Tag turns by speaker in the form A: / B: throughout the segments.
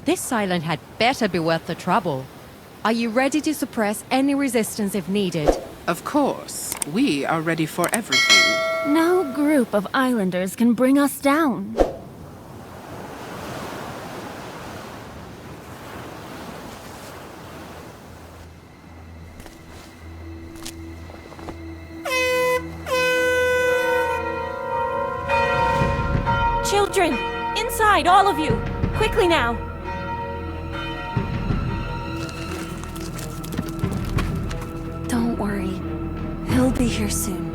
A: This island had better be worth the trouble. Are you ready to suppress any resistance if needed?
B: Of course. We are ready for everything.
C: No group of islanders can bring us down. Children! Inside, all of you! Quickly now! Don't worry. He'll be here soon.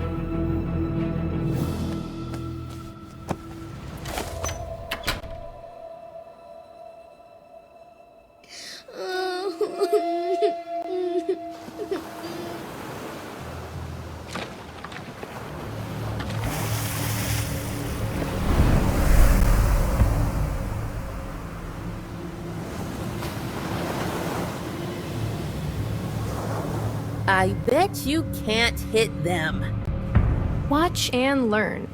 D: I bet you can't hit them.
C: Watch and learn.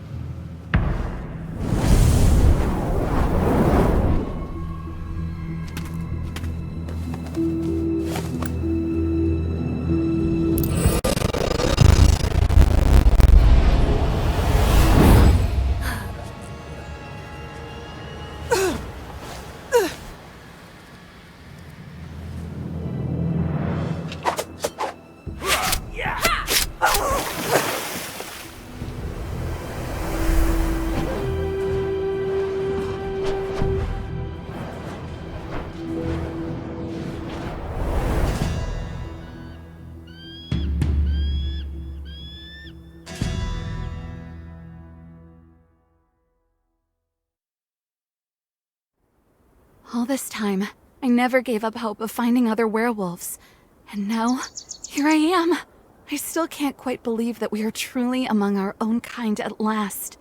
E: All this time, I never gave up hope of finding other werewolves. And now, here I am. I still can't quite believe that we are truly among our own kind at last.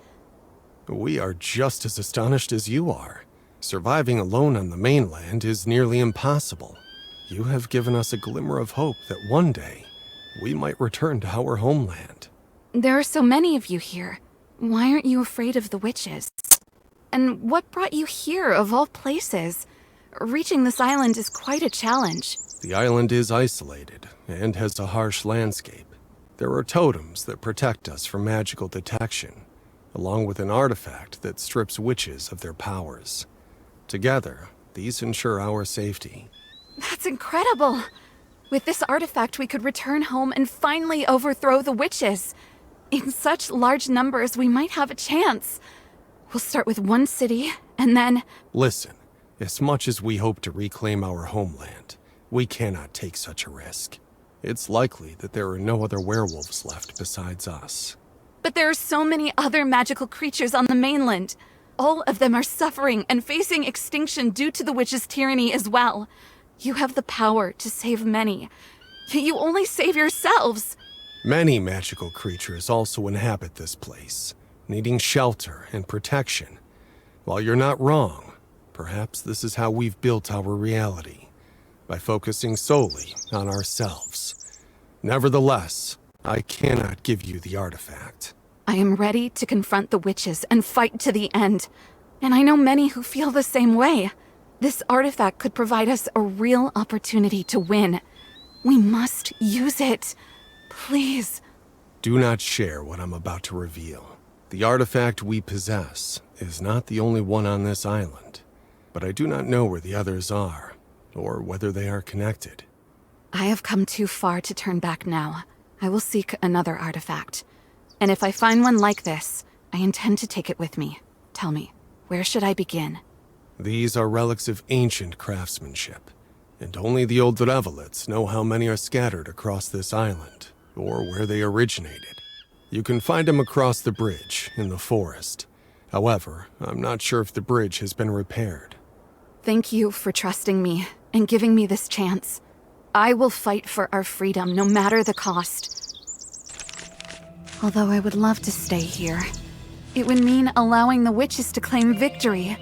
F: We are just as astonished as you are. Surviving alone on the mainland is nearly impossible. You have given us a glimmer of hope that one day, we might return to our homeland.
E: There are so many of you here. Why aren't you afraid of the witches? And what brought you here, of all places? Reaching this island is quite a challenge.
F: The island is isolated and has a harsh landscape. There are totems that protect us from magical detection, along with an artifact that strips witches of their powers. Together, these ensure our safety.
E: That's incredible! With this artifact, we could return home and finally overthrow the witches. In such large numbers, we might have a chance. We'll start with one city, and then...
F: Listen, as much as we hope to reclaim our homeland, we cannot take such a risk. It's likely that there are no other werewolves left besides us.
E: But there are so many other magical creatures on the mainland. All of them are suffering and facing extinction due to the witches' tyranny as well. You have the power to save many, yet you only save yourselves.
F: Many magical creatures also inhabit this place, needing shelter and protection. While you're not wrong, perhaps this is how we've built our reality, by focusing solely on ourselves. Nevertheless, I cannot give you the artifact.
E: I am ready to confront the witches and fight to the end. And I know many who feel the same way. This artifact could provide us a real opportunity to win. We must use it. Please.
F: Do not share what I'm about to reveal. The artifact we possess is not the only one on this island, but I do not know where the others are, or whether they are connected.
E: I have come too far to turn back now. I will seek another artifact. And if I find one like this, I intend to take it with me. Tell me, where should I begin?
F: These are relics of ancient craftsmanship, and only the old Drevolets know how many are scattered across this island, or where they originated. You can find them across the bridge, in the forest. However, I'm not sure if the bridge has been repaired.
E: Thank you for trusting me and giving me this chance. I will fight for our freedom, no matter the cost. Although I would love to stay here. It would mean allowing the witches to claim victory.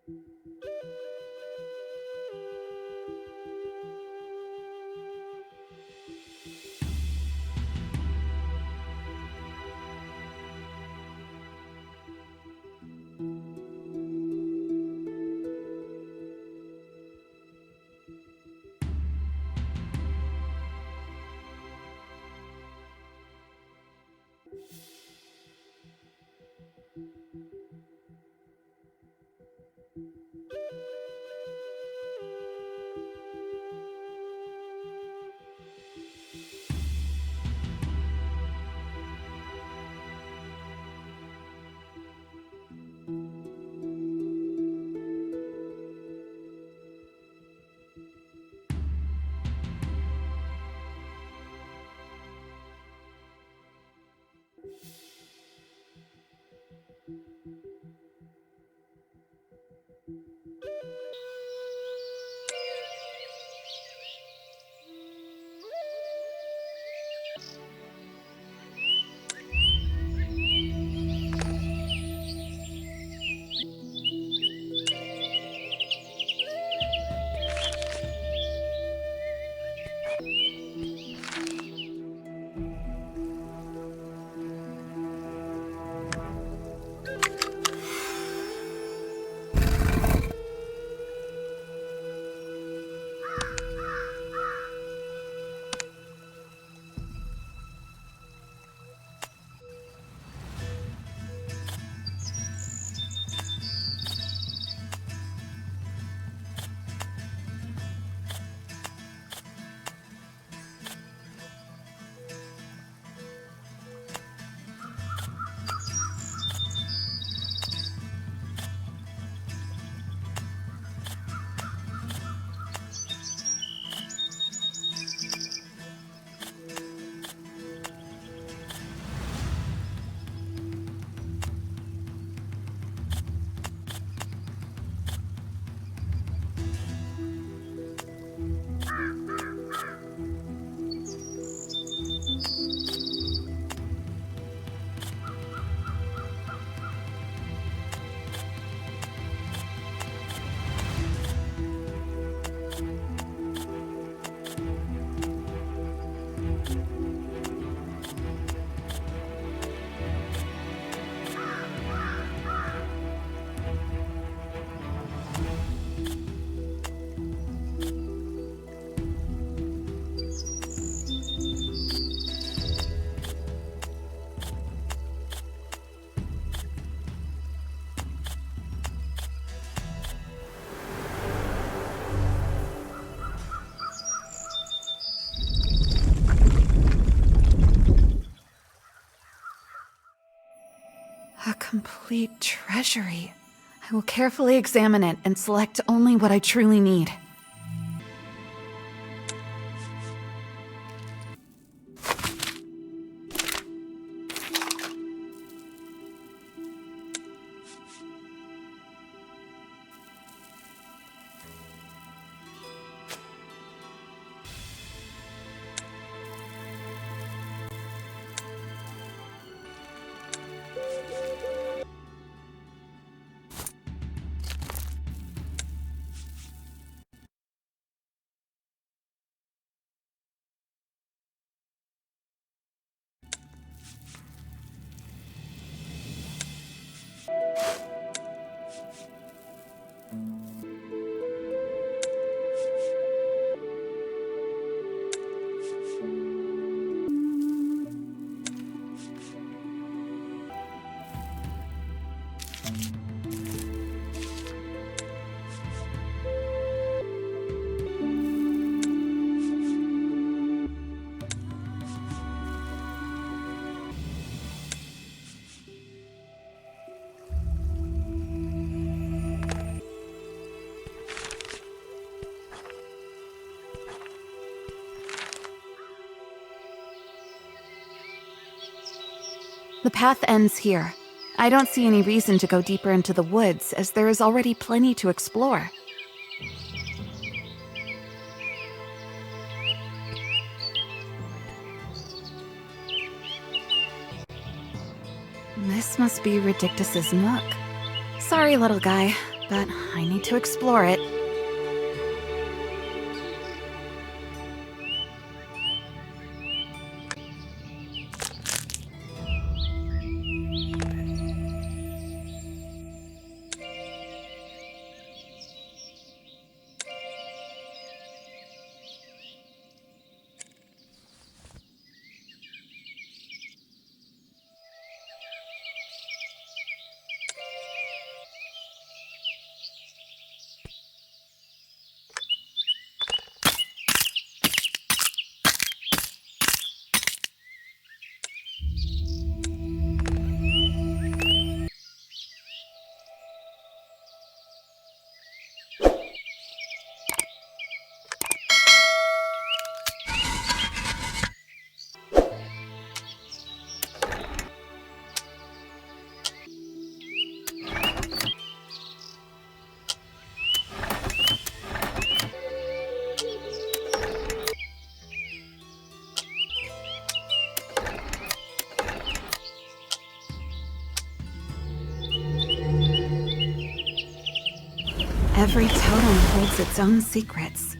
E: A complete treasury. I will carefully examine it and select only what I truly need. The path ends here. I don't see any reason to go deeper into the woods, as there is already plenty to explore. This must be Ridictus's nook. Sorry, little guy. but I need to explore it. Every totem holds its own secrets.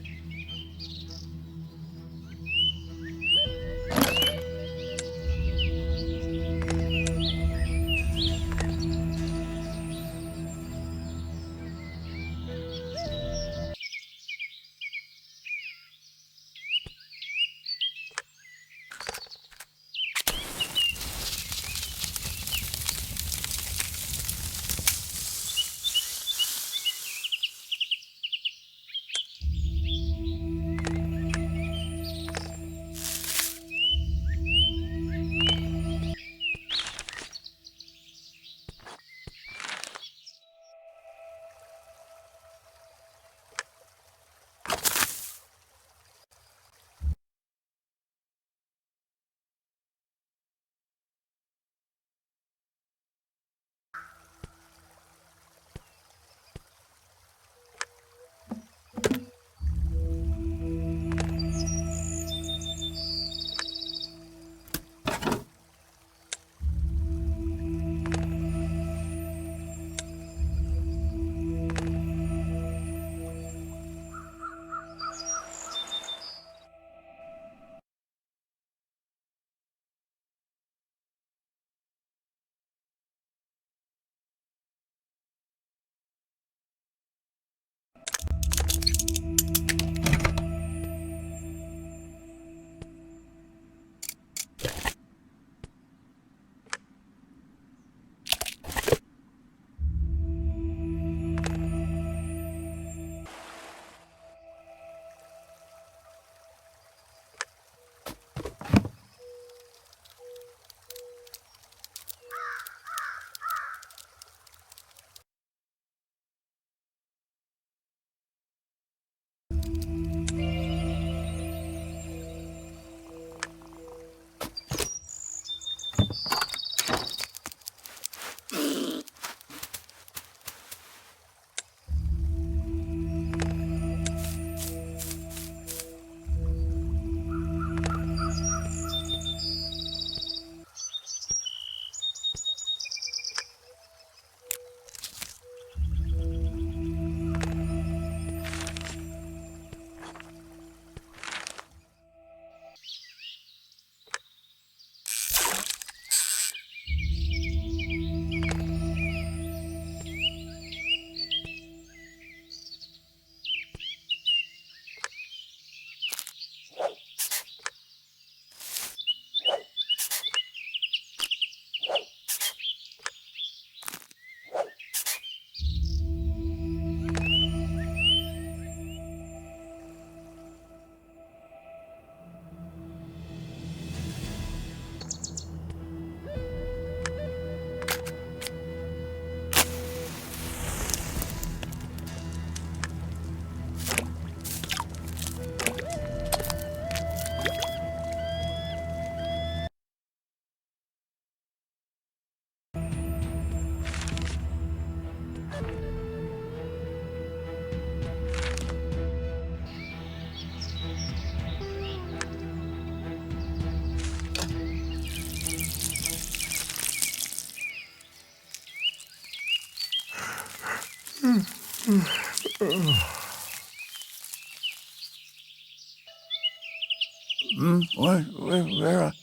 G: Where?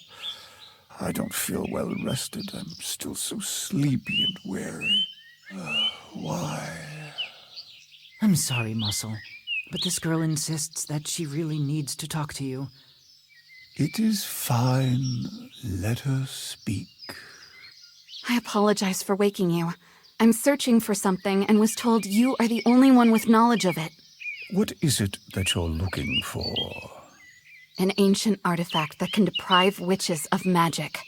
G: I don't feel well rested. I'm still so sleepy and weary. Why?
H: I'm sorry, Muscle, but this girl insists that she really needs to talk to you.
G: It is fine. Let her speak.
E: I apologize for waking you. I'm searching for something and was told you are the only one with knowledge of it.
G: What is it that you're looking for?
E: An ancient artifact that can deprive witches of magic.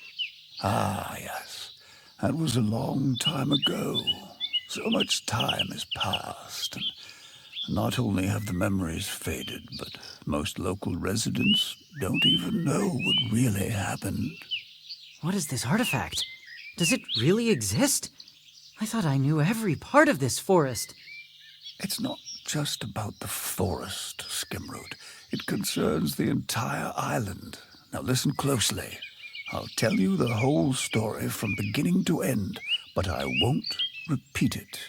G: Ah, yes. That was a long time ago. So much time has passed, and not only have the memories faded, but most local residents don't even know what really happened.
H: What is this artifact? Does it really exist? I thought I knew every part of this forest.
G: It's not just about the forest, Skimroot. It concerns the entire island. Now listen closely. I'll tell you the whole story from beginning to end, but I won't repeat it.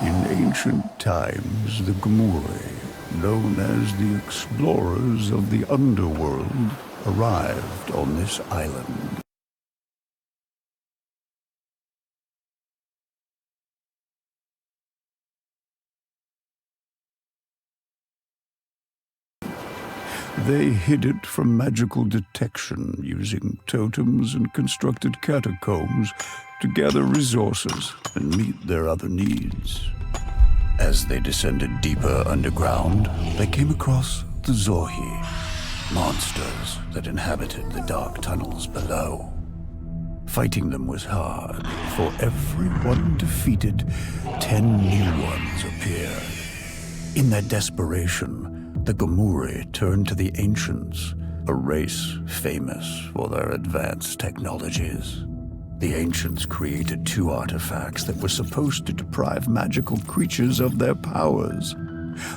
G: In ancient times, the Gomuri, known as the explorers of the underworld, arrived on this island. They hid it from magical detection using totems and constructed catacombs to gather resources and meet their other needs. As they descended deeper underground, they came across the Zorhi, monsters that inhabited the dark tunnels below. Fighting them was hard. For every one defeated, 10 new ones appeared. In their desperation, the Gomuri turned to the Ancients, a race famous for their advanced technologies. The Ancients created 2 artifacts that were supposed to deprive magical creatures of their powers.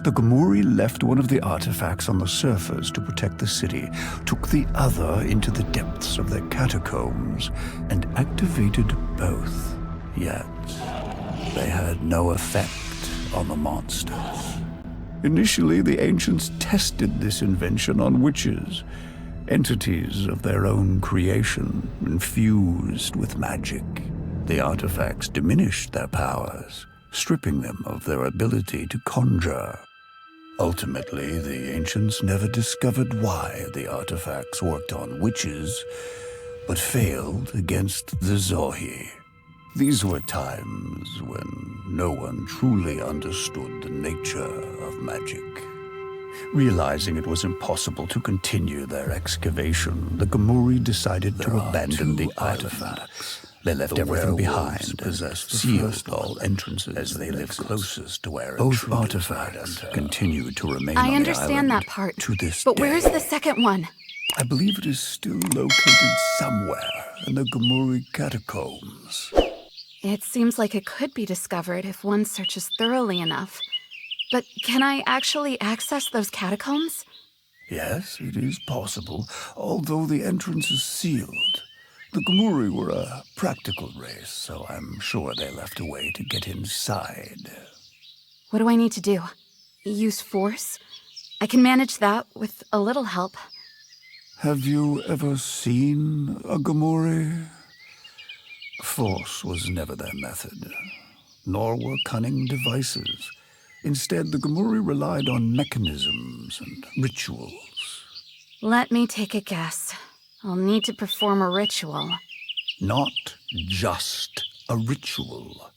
G: The Gomuri left one of the artifacts on the surface to protect the city, took the other into the depths of their catacombs, and activated both. Yet, they had no effect on the monsters. Initially, the Ancients tested this invention on witches, entities of their own creation, infused with magic. The artifacts diminished their powers, stripping them of their ability to conjure. Ultimately, the Ancients never discovered why the artifacts worked on witches, but failed against the Zorhi. These were times when no one truly understood the nature of magic. Realizing it was impossible to continue their excavation, the Gomuri decided to abandon the artifacts. They left everything behind, sealed all entrances as they lived closest to where both artifacts continue to remain on the island.
E: I understand that part,
G: to this
E: but
G: day.
E: where's the second one?
G: I believe it is still located somewhere in the Gomuri Catacombs.
E: It seems like it could be discovered if one searches thoroughly enough. But can I actually access those catacombs?
G: Yes, it is possible, although the entrance is sealed. The Gomuri were a practical race, so I'm sure they left a way to get inside.
E: What do I need to do? Use force? I can manage that with a little help.
G: Have you ever seen a Gomuri? Force was never their method, nor were cunning devices. Instead, the Gomuri relied on mechanisms and rituals.
E: Let me take a guess. I'll need to perform a ritual.
G: Not just a ritual.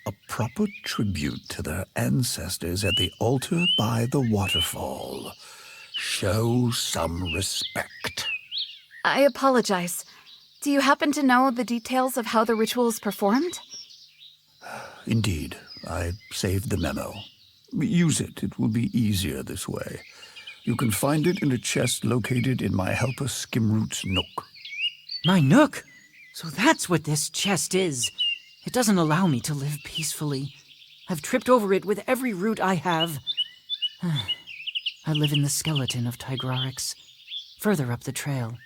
G: A proper tribute to their ancestors at the altar by the waterfall. Show some respect.
E: I apologize. Do you happen to know the details of how the ritual is performed?
G: Indeed. I saved the memo. Use it. It will be easier this way. You can find it in a chest located in my helper Skimroot's nook.
H: My nook? So that's what this chest is. It doesn't allow me to live peacefully. I've tripped over it with every root I have. I live in the skeleton of Tigrarix, further up the trail.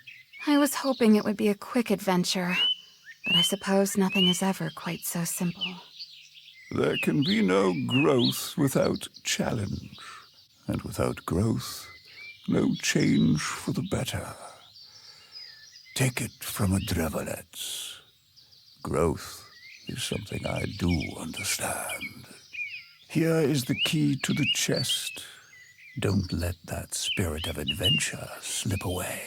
E: I was hoping it would be a quick adventure, but I suppose nothing is ever quite so simple.
G: There can be no growth without challenge, and without growth, no change for the better. Take it from a Drevolets. Growth is something I do understand. Here is the key to the chest. Don't let that spirit of adventure slip away.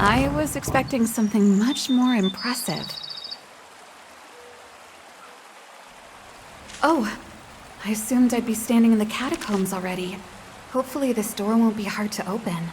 E: I was expecting something much more impressive. Oh, I assumed I'd be standing in the catacombs already. Hopefully this door won't be hard to open.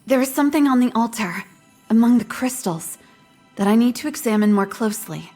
E: There is something on the altar, among the crystals, that I need to examine more closely.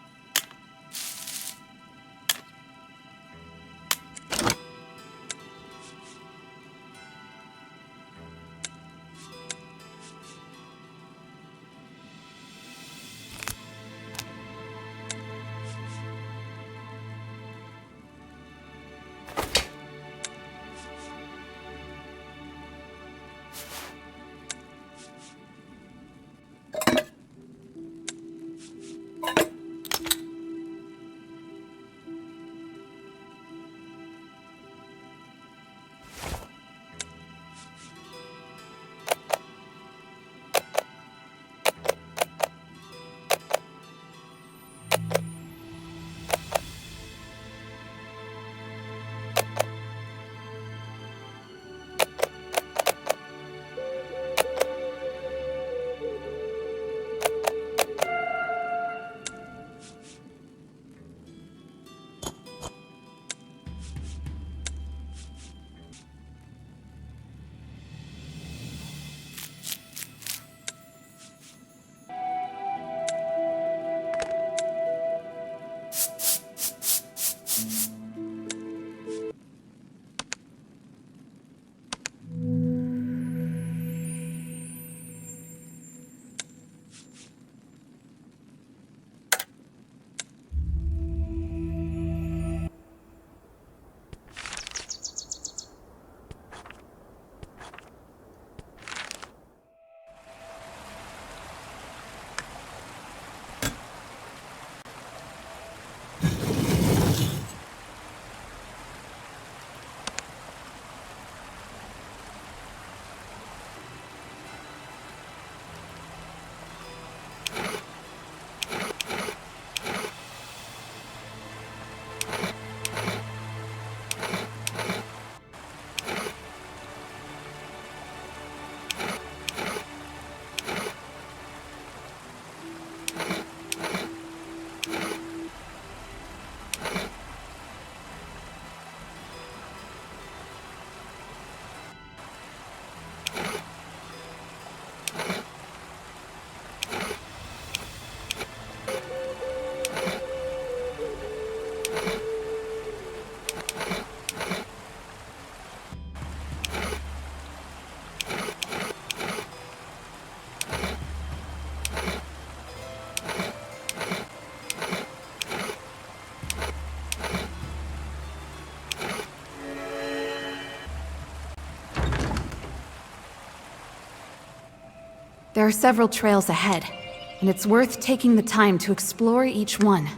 E: There are several trails ahead, and it's worth taking the time to explore each one.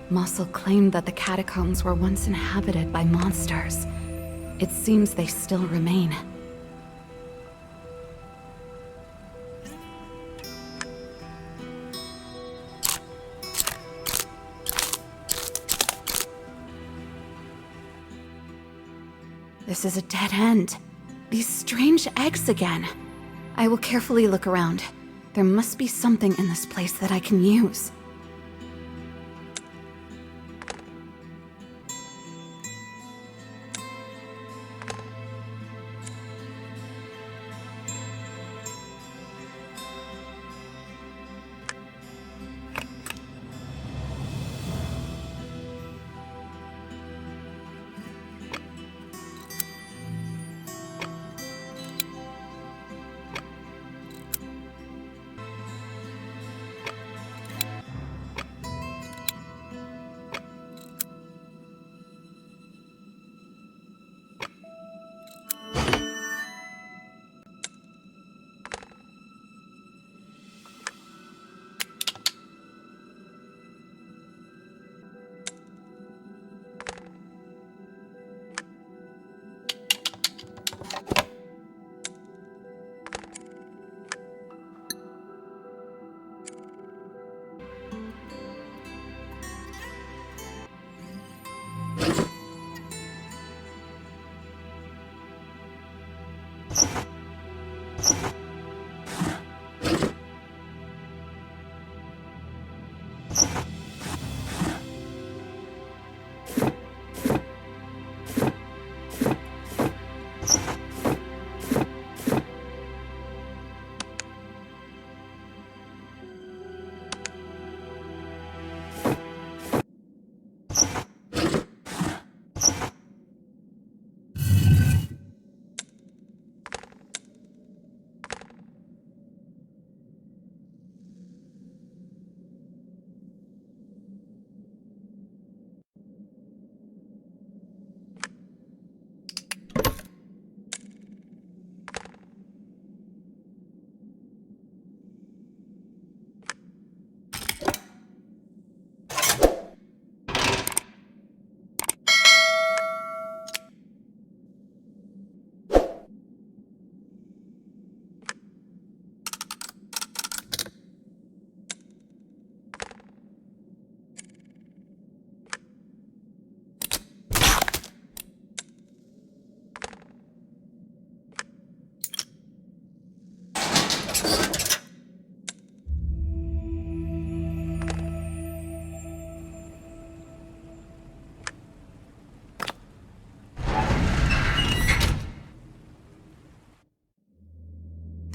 E: Mossel claimed that the catacombs were once inhabited by monsters. It seems they still remain. This is a dead end. These strange eggs again. I will carefully look around. There must be something in this place that I can use.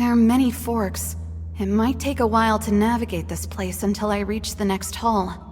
E: There are many forks. It might take a while to navigate this place until I reach the next hall.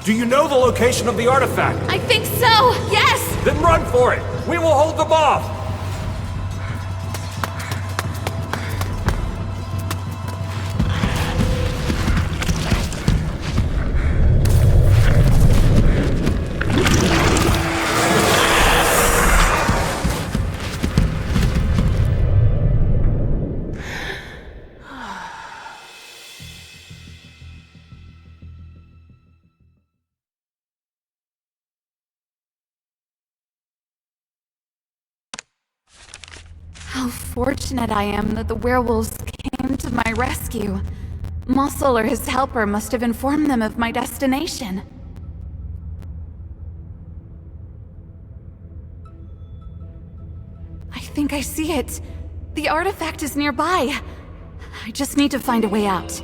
I: Do you know the location of the artifact?
E: I think so, yes!
I: Then run for it! We will hold them off!
E: How fortunate I am that the werewolves came to my rescue. Muscle or his helper must have informed them of my destination. I think I see it. The artifact is nearby. I just need to find a way out.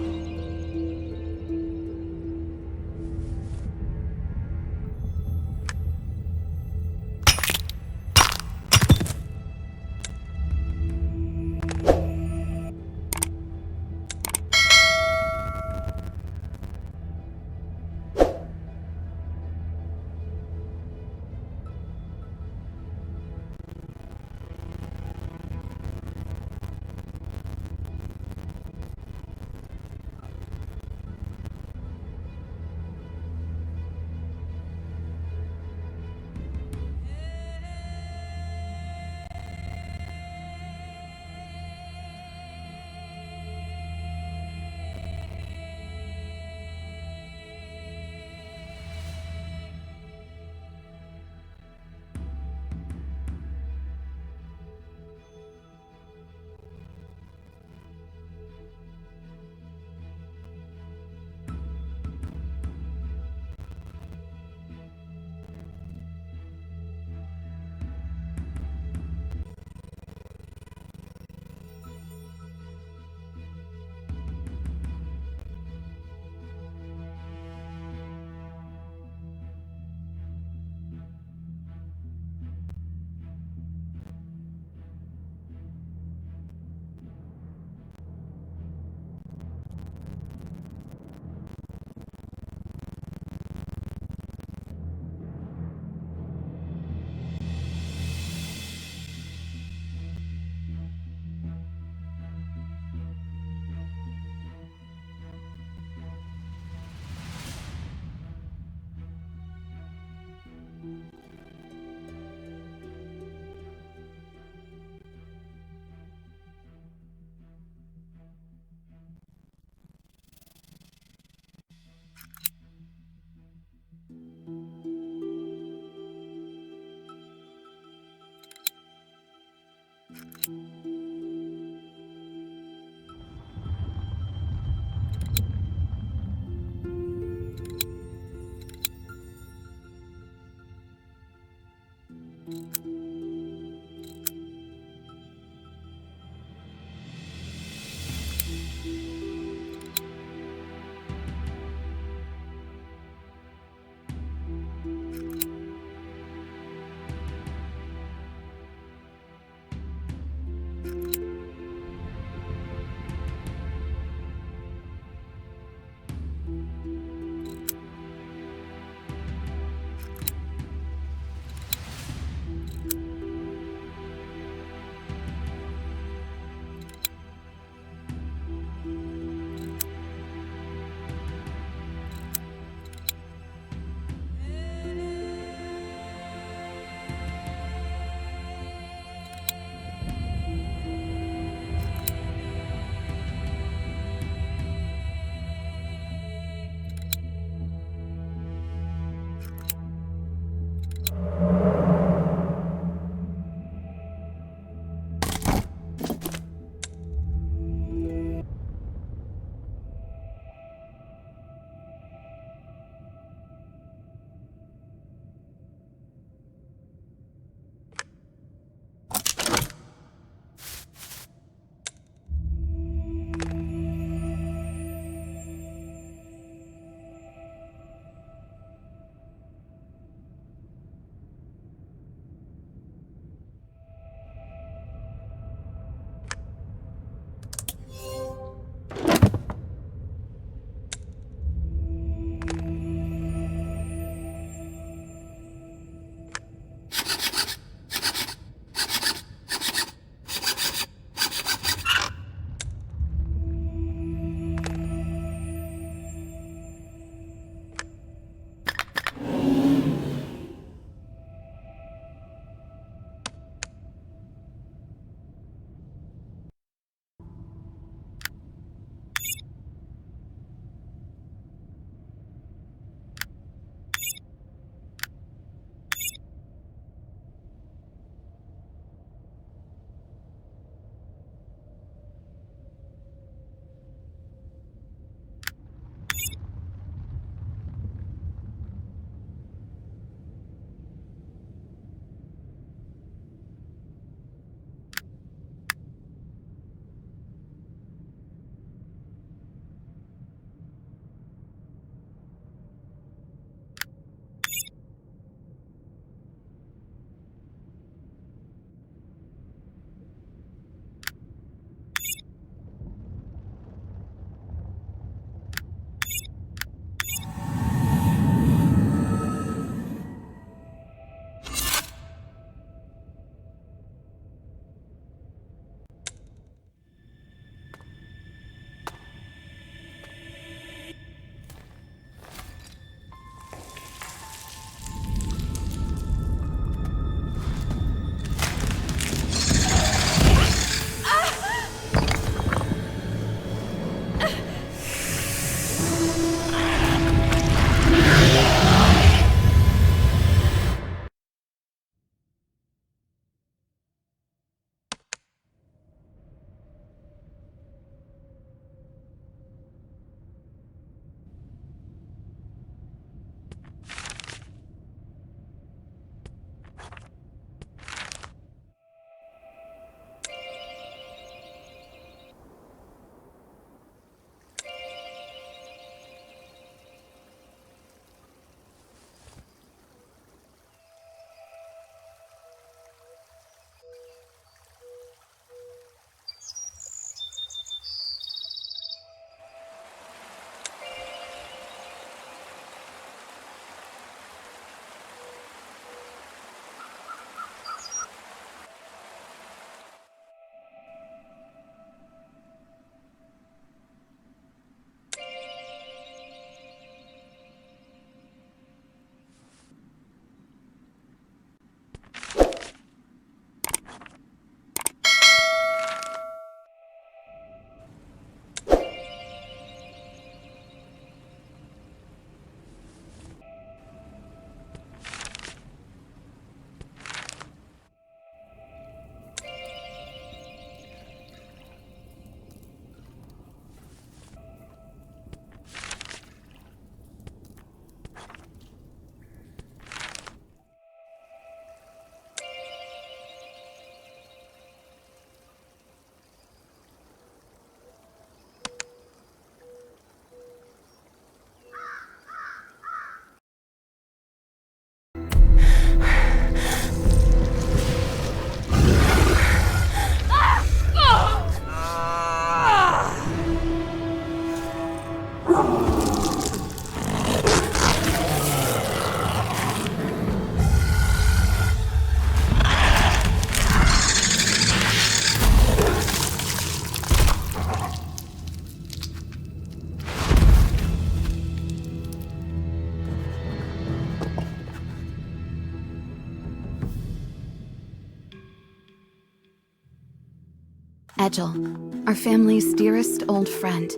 E: Edgel, our family's dearest old friend.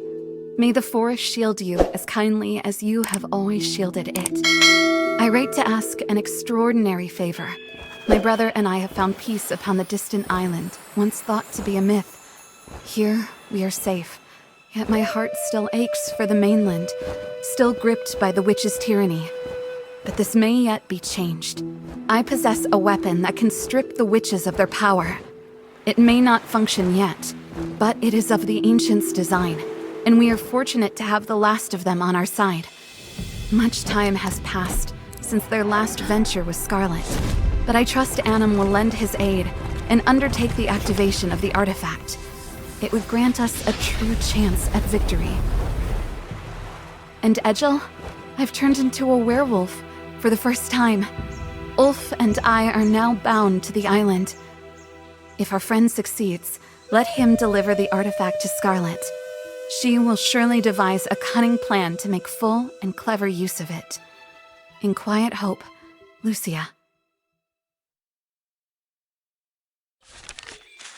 E: May the forest shield you as kindly as you have always shielded it. I write to ask an extraordinary favor. My brother and I have found peace upon the distant island, once thought to be a myth. Here, we are safe, yet my heart still aches for the mainland, still gripped by the witch's tyranny. But this may yet be changed. I possess a weapon that can strip the witches of their power. It may not function yet, but it is of the ancients' design, and we are fortunate to have the last of them on our side. Much time has passed since their last venture with Scarlet, but I trust Annam will lend his aid and undertake the activation of the artifact. It would grant us a true chance at victory. And Edgel, I've turned into a werewolf for the first time. Ulf and I are now bound to the island. If our friend succeeds, let him deliver the artifact to Scarlet. She will surely devise a cunning plan to make full and clever use of it. In quiet hope, Lucia.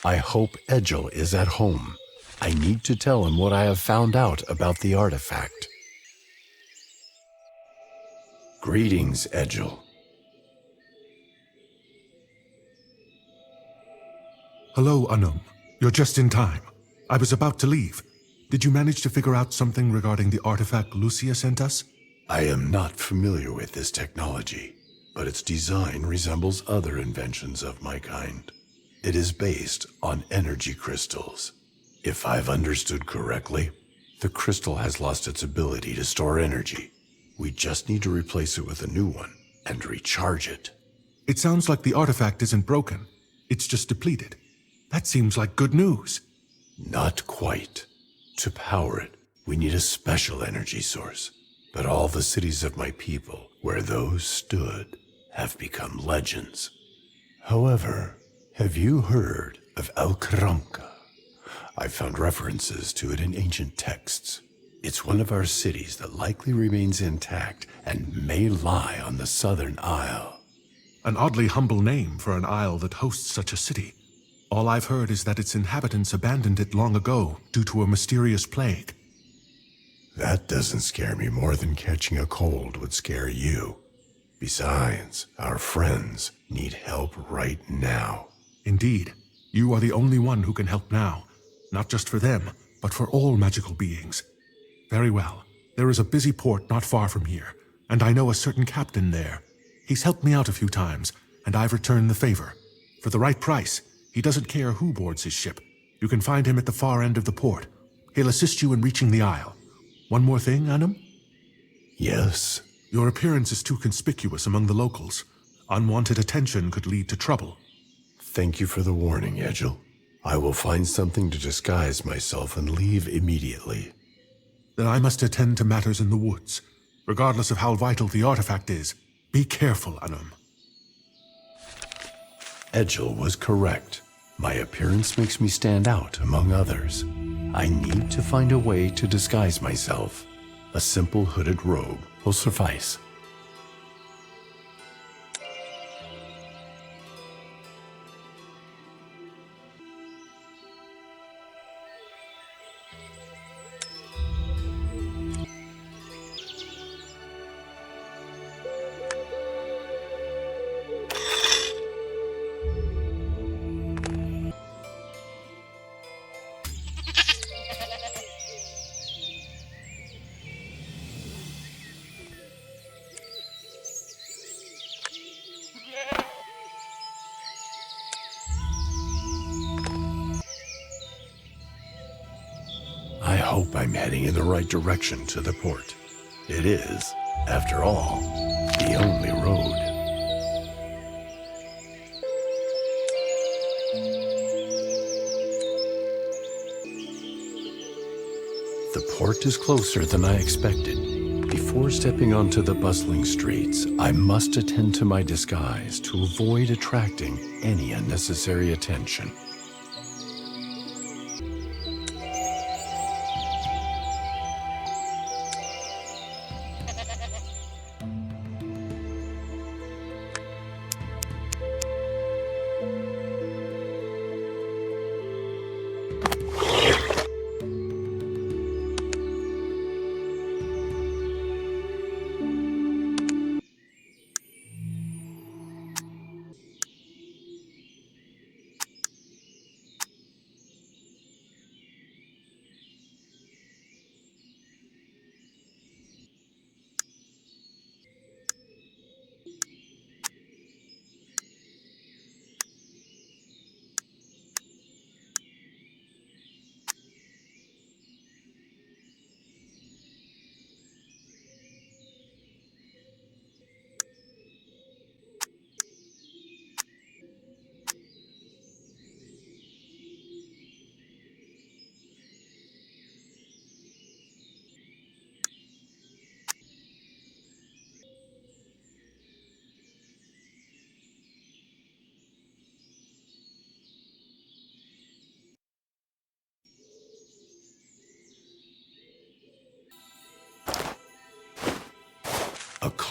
J: I hope Edgel is at home. I need to tell him what I have found out about the artifact. Greetings, Edgel.
K: Hello, Anum. You're just in time. I was about to leave. Did you manage to figure out something regarding the artifact Lucia sent us?
J: I am not familiar with this technology, but its design resembles other inventions of my kind. It is based on energy crystals. If I've understood correctly, the crystal has lost its ability to store energy. We just need to replace it with a new one and recharge it.
K: It sounds like the artifact isn't broken. It's just depleted. That seems like good news.
J: Not quite. To power it, we need a special energy source. But all the cities of my people, where those stood, have become legends. However, have you heard of Alcranca? I found references to it in ancient texts. It's one of our cities that likely remains intact and may lie on the southern isle.
K: An oddly humble name for an isle that hosts such a city. All I've heard is that its inhabitants abandoned it long ago due to a mysterious plague.
J: That doesn't scare me more than catching a cold would scare you. Besides, our friends need help right now.
K: Indeed, you are the only one who can help now. Not just for them, but for all magical beings. Very well. There is a busy port not far from here, and I know a certain captain there. He's helped me out a few times, and I've returned the favor. For the right price, he doesn't care who boards his ship. You can find him at the far end of the port. He'll assist you in reaching the isle. One more thing, Annam?
J: Yes?
K: Your appearance is too conspicuous among the locals. Unwanted attention could lead to trouble.
J: Thank you for the warning, Edgel. I will find something to disguise myself and leave immediately.
K: Then I must attend to matters in the woods. Regardless of how vital the artifact is, be careful, Annam.
J: Edgel was correct. My appearance makes me stand out among others. I need to find a way to disguise myself. A simple hooded robe will suffice. I hope I'm heading in the right direction to the port. It is, after all, the only road. The port is closer than I expected. Before stepping onto the bustling streets, I must attend to my disguise to avoid attracting any unnecessary attention.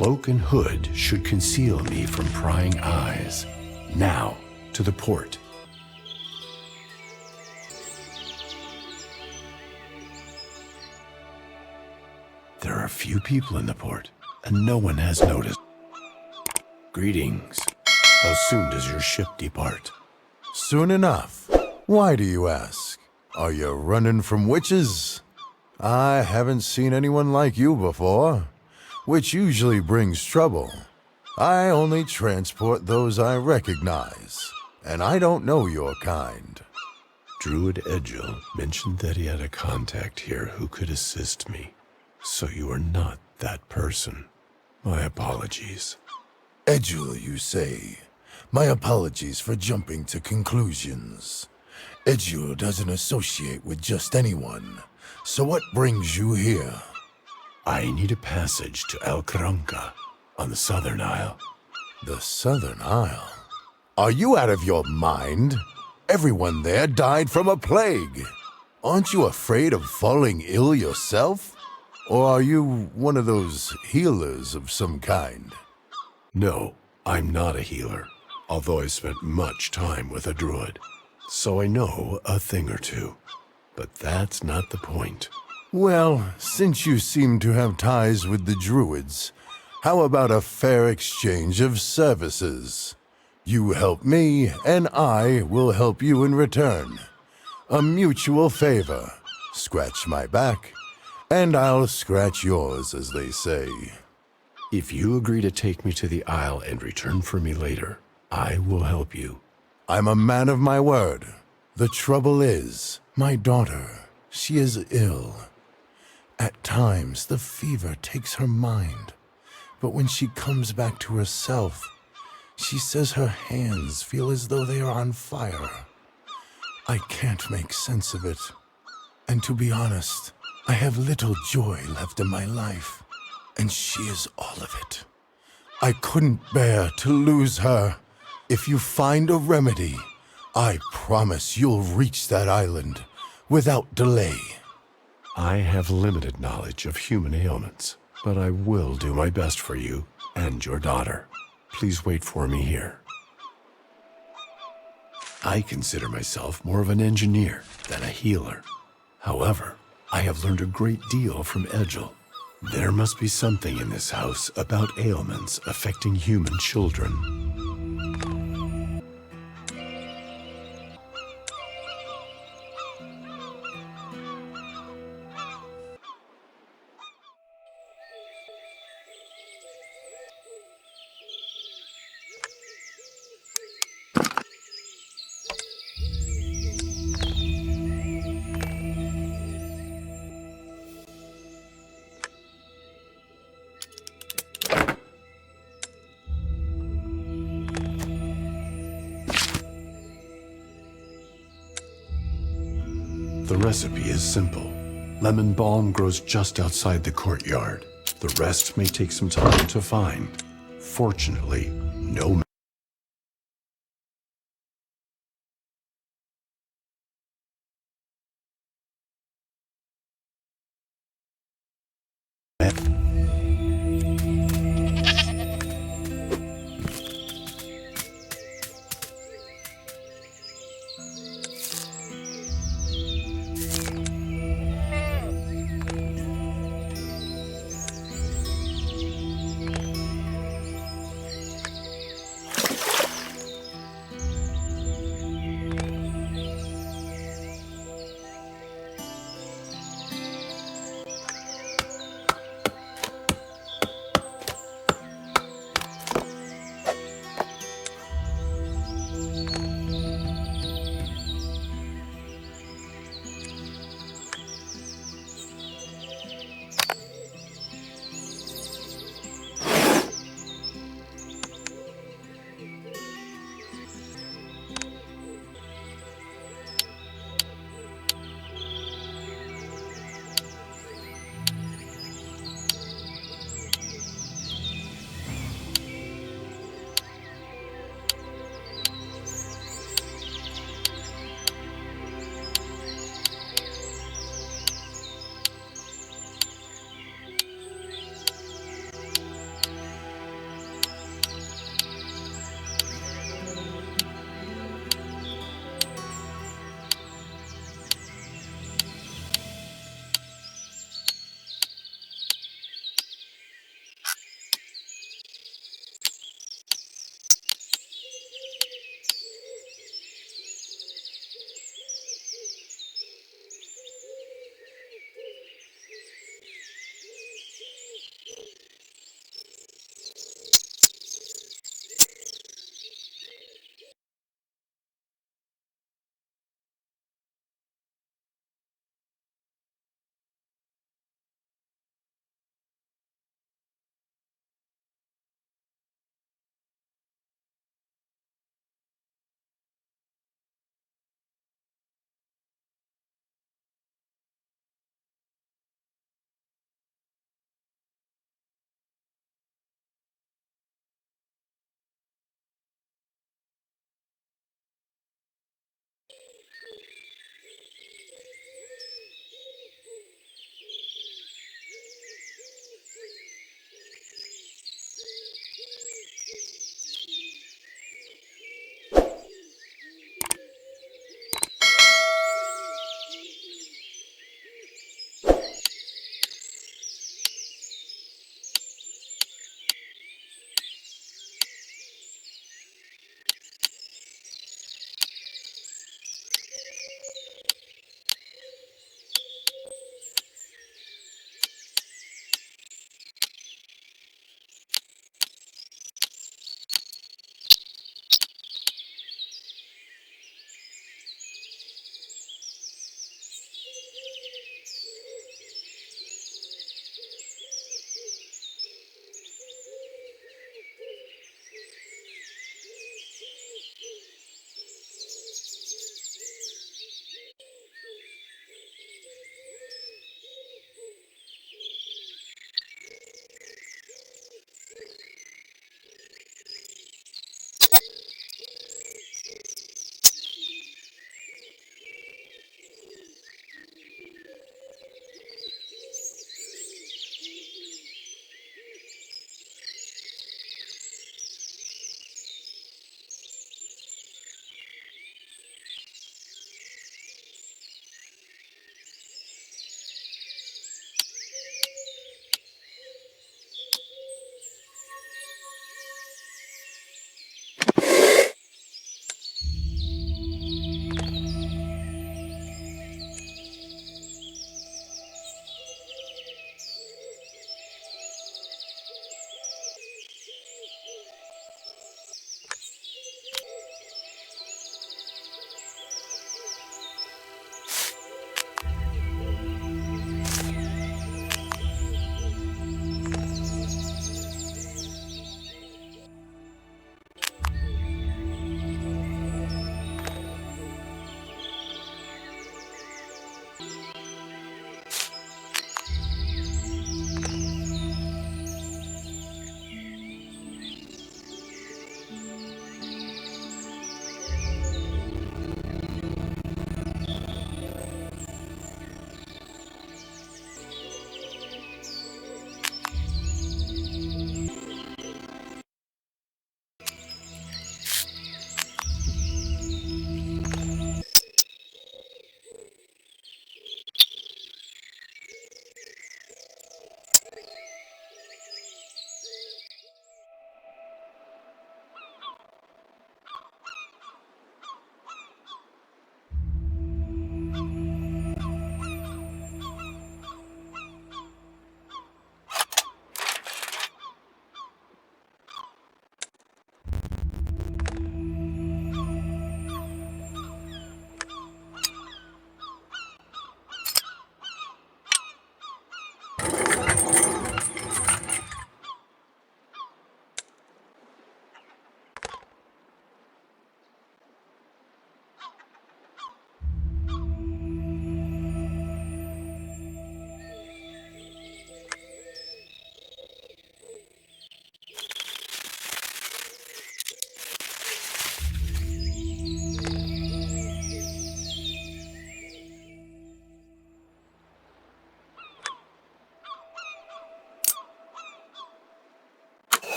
J: cloak and hood should conceal me from prying eyes. Now, to the port. There are few people in the port, and no one has noticed. Greetings. How soon does your ship depart?
L: Soon enough. Why do you ask? Are you running from witches? I haven't seen anyone like you before, which usually brings trouble. I only transport those I recognize, and I don't know your kind.
J: Druid Edgil mentioned that he had a contact here who could assist me. So you are not that person. My apologies.
L: Edgil, you say? My apologies for jumping to conclusions. Edgil doesn't associate with just anyone. So what brings you here?
J: I need a passage to El Cranca on the Southern Isle.
L: The Southern Isle? Are you out of your mind? Everyone there died from a plague. Aren't you afraid of falling ill yourself? Or are you one of those healers of some kind?
J: No, I'm not a healer, although I've spent much time with a druid. So I know a thing or two. But that's not the point.
L: Well, since you seem to have ties with the druids, how about a fair exchange of services? You help me, and I will help you in return. A mutual favor. Scratch my back, and I'll scratch yours, as they say.
J: If you agree to take me to the Isle and return for me later, I will help you.
L: I'm a man of my word. The trouble is, my daughter, she is ill. At times, the fever takes her mind, but when she comes back to herself, she says her hands feel as though they are on fire. I can't make sense of it. And to be honest, I have little joy left in my life, and she is all of it. I couldn't bear to lose her. If you find a remedy, I promise you'll reach that island without delay.
J: I have limited knowledge of human ailments, but I will do my best for you and your daughter. Please wait for me here. I consider myself more of an engineer than a healer. However, I have learned a great deal from Edgil. There must be something in this house about ailments affecting human children. The recipe is simple. Lemon balm grows just outside the courtyard. The rest may take some time to find. Fortunately, no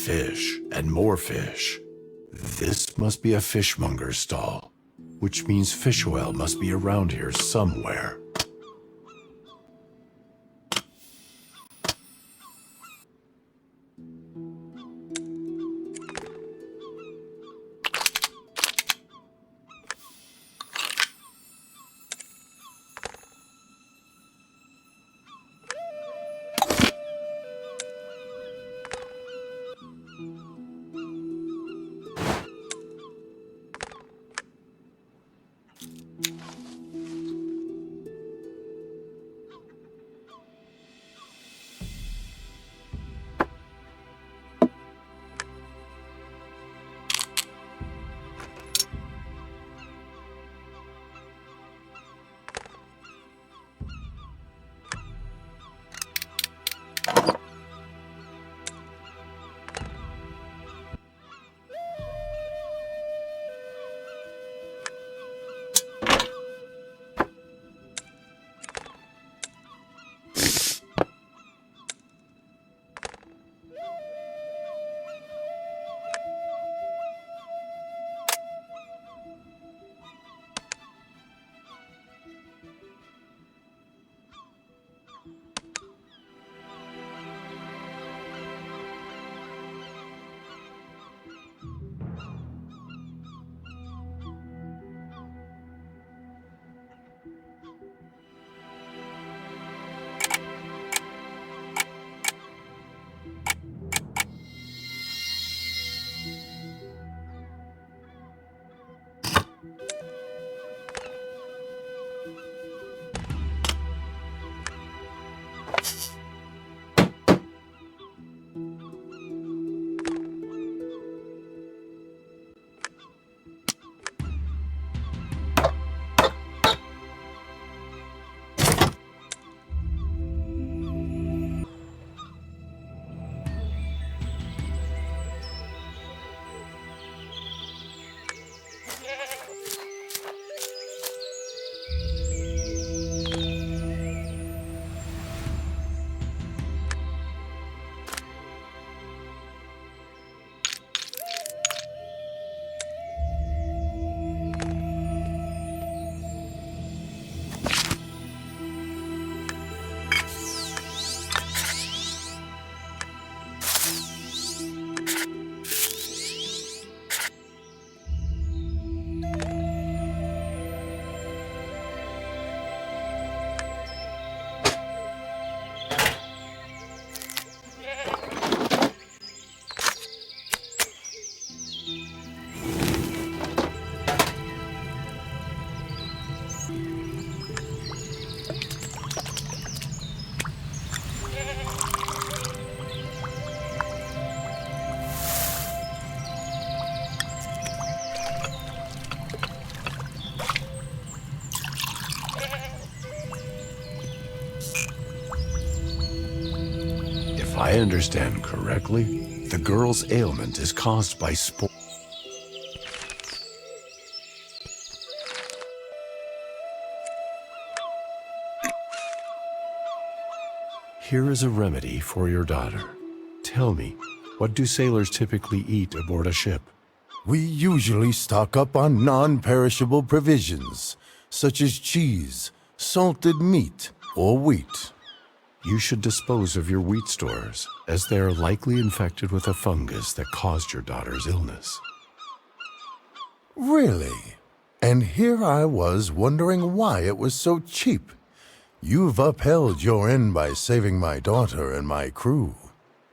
J: fish and more fish. This must be a fishmonger's stall, which means fish oil must be around here somewhere. I understand correctly, the girl's ailment is caused by sport. Here is a remedy for your daughter. Tell me, what do sailors typically eat aboard a ship?
L: We usually stock up on non-perishable provisions, such as cheese, salted meat, or wheat.
J: You should dispose of your wheat stores, as they are likely infected with a fungus that caused your daughter's illness.
L: Really? And here I was wondering why it was so cheap. You've upheld your end by saving my daughter and my crew.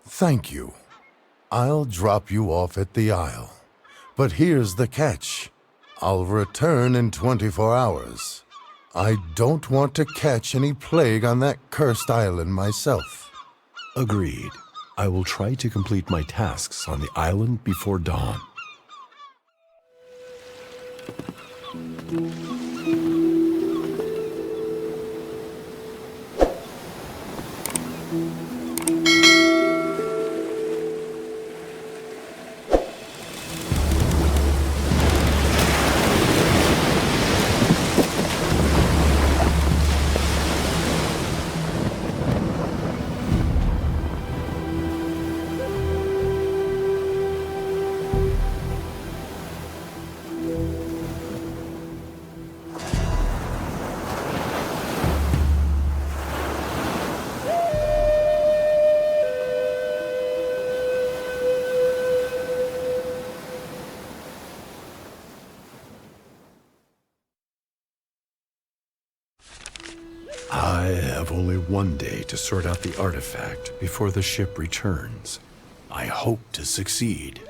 L: Thank you. I'll drop you off at the Isle. But here's the catch. I'll return in 24 hours. I don't want to catch any plague on that cursed island myself.
J: Agreed. I will try to complete my tasks on the island before dawn. one day to sort out the artifact before the ship returns. I hope to succeed.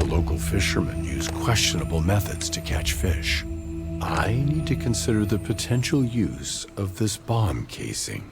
J: Local fishermen use questionable methods to catch fish. I need to consider the potential use of this bomb casing.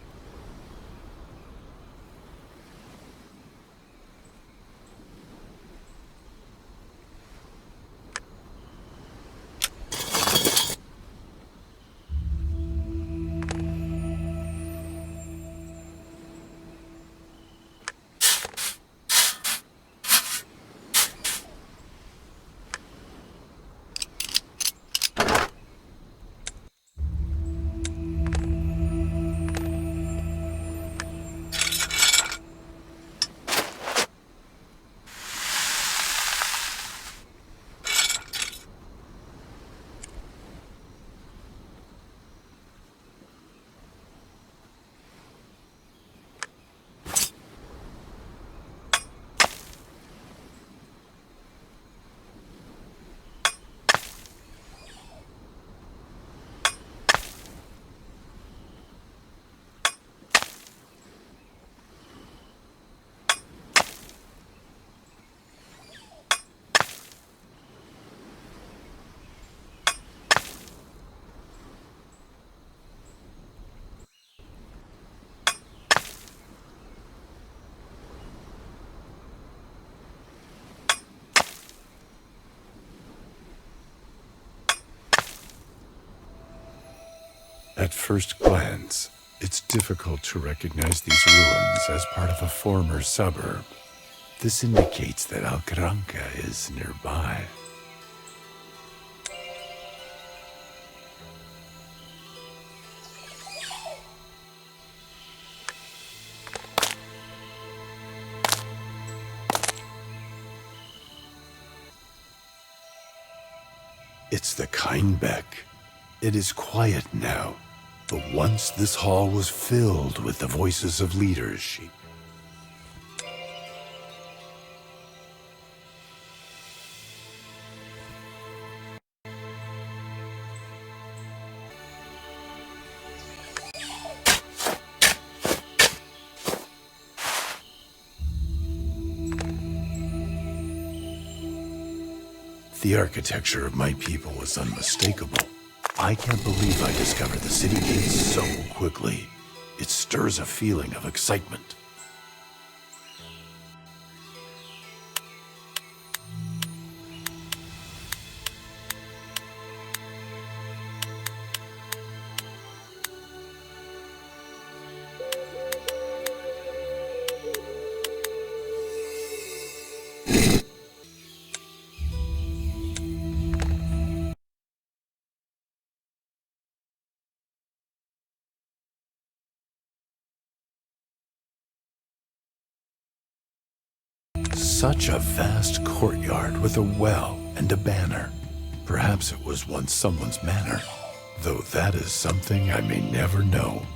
J: At first glance, it's difficult to recognize these ruins as part of a former suburb. This indicates that Alcaranca is nearby. It's the Kindbeck. It is quiet now, but once this hall was filled with the voices of leaders. The architecture of my people was unmistakable. I can't believe I discovered the city gates so quickly. It stirs a feeling of excitement. Such a vast courtyard with a well and a banner. Perhaps it was once someone's manor, though that is something I may never know.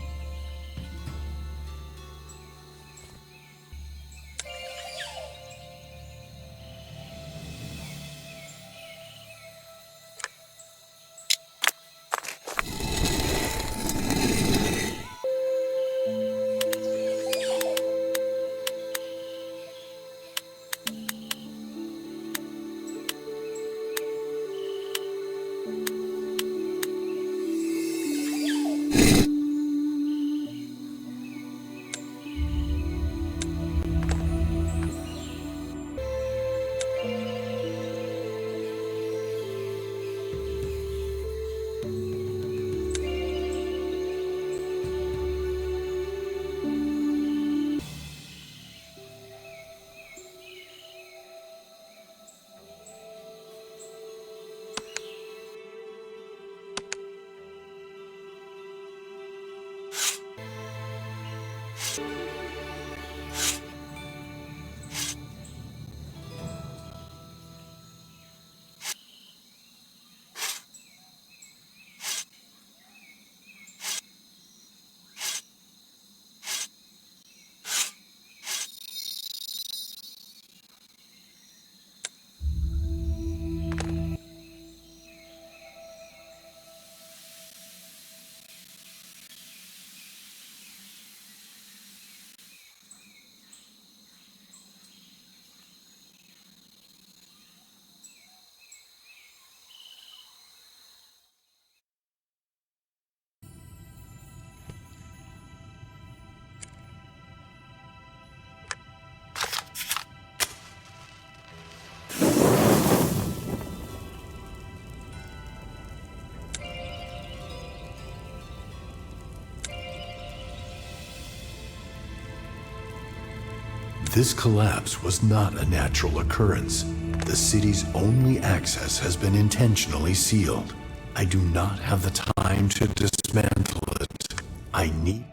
J: This collapse was not a natural occurrence. The city's only access has been intentionally sealed. I do not have the time to dismantle it. I need...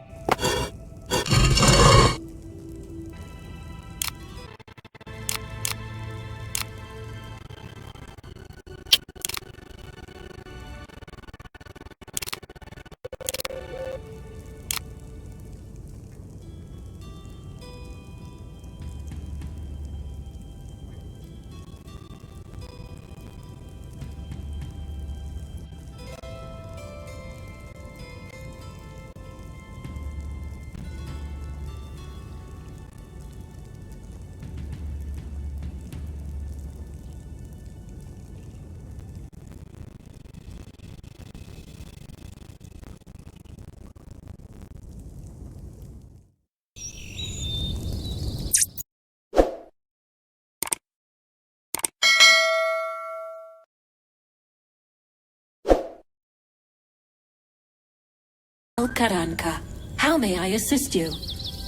M: Karanka, how may I assist you?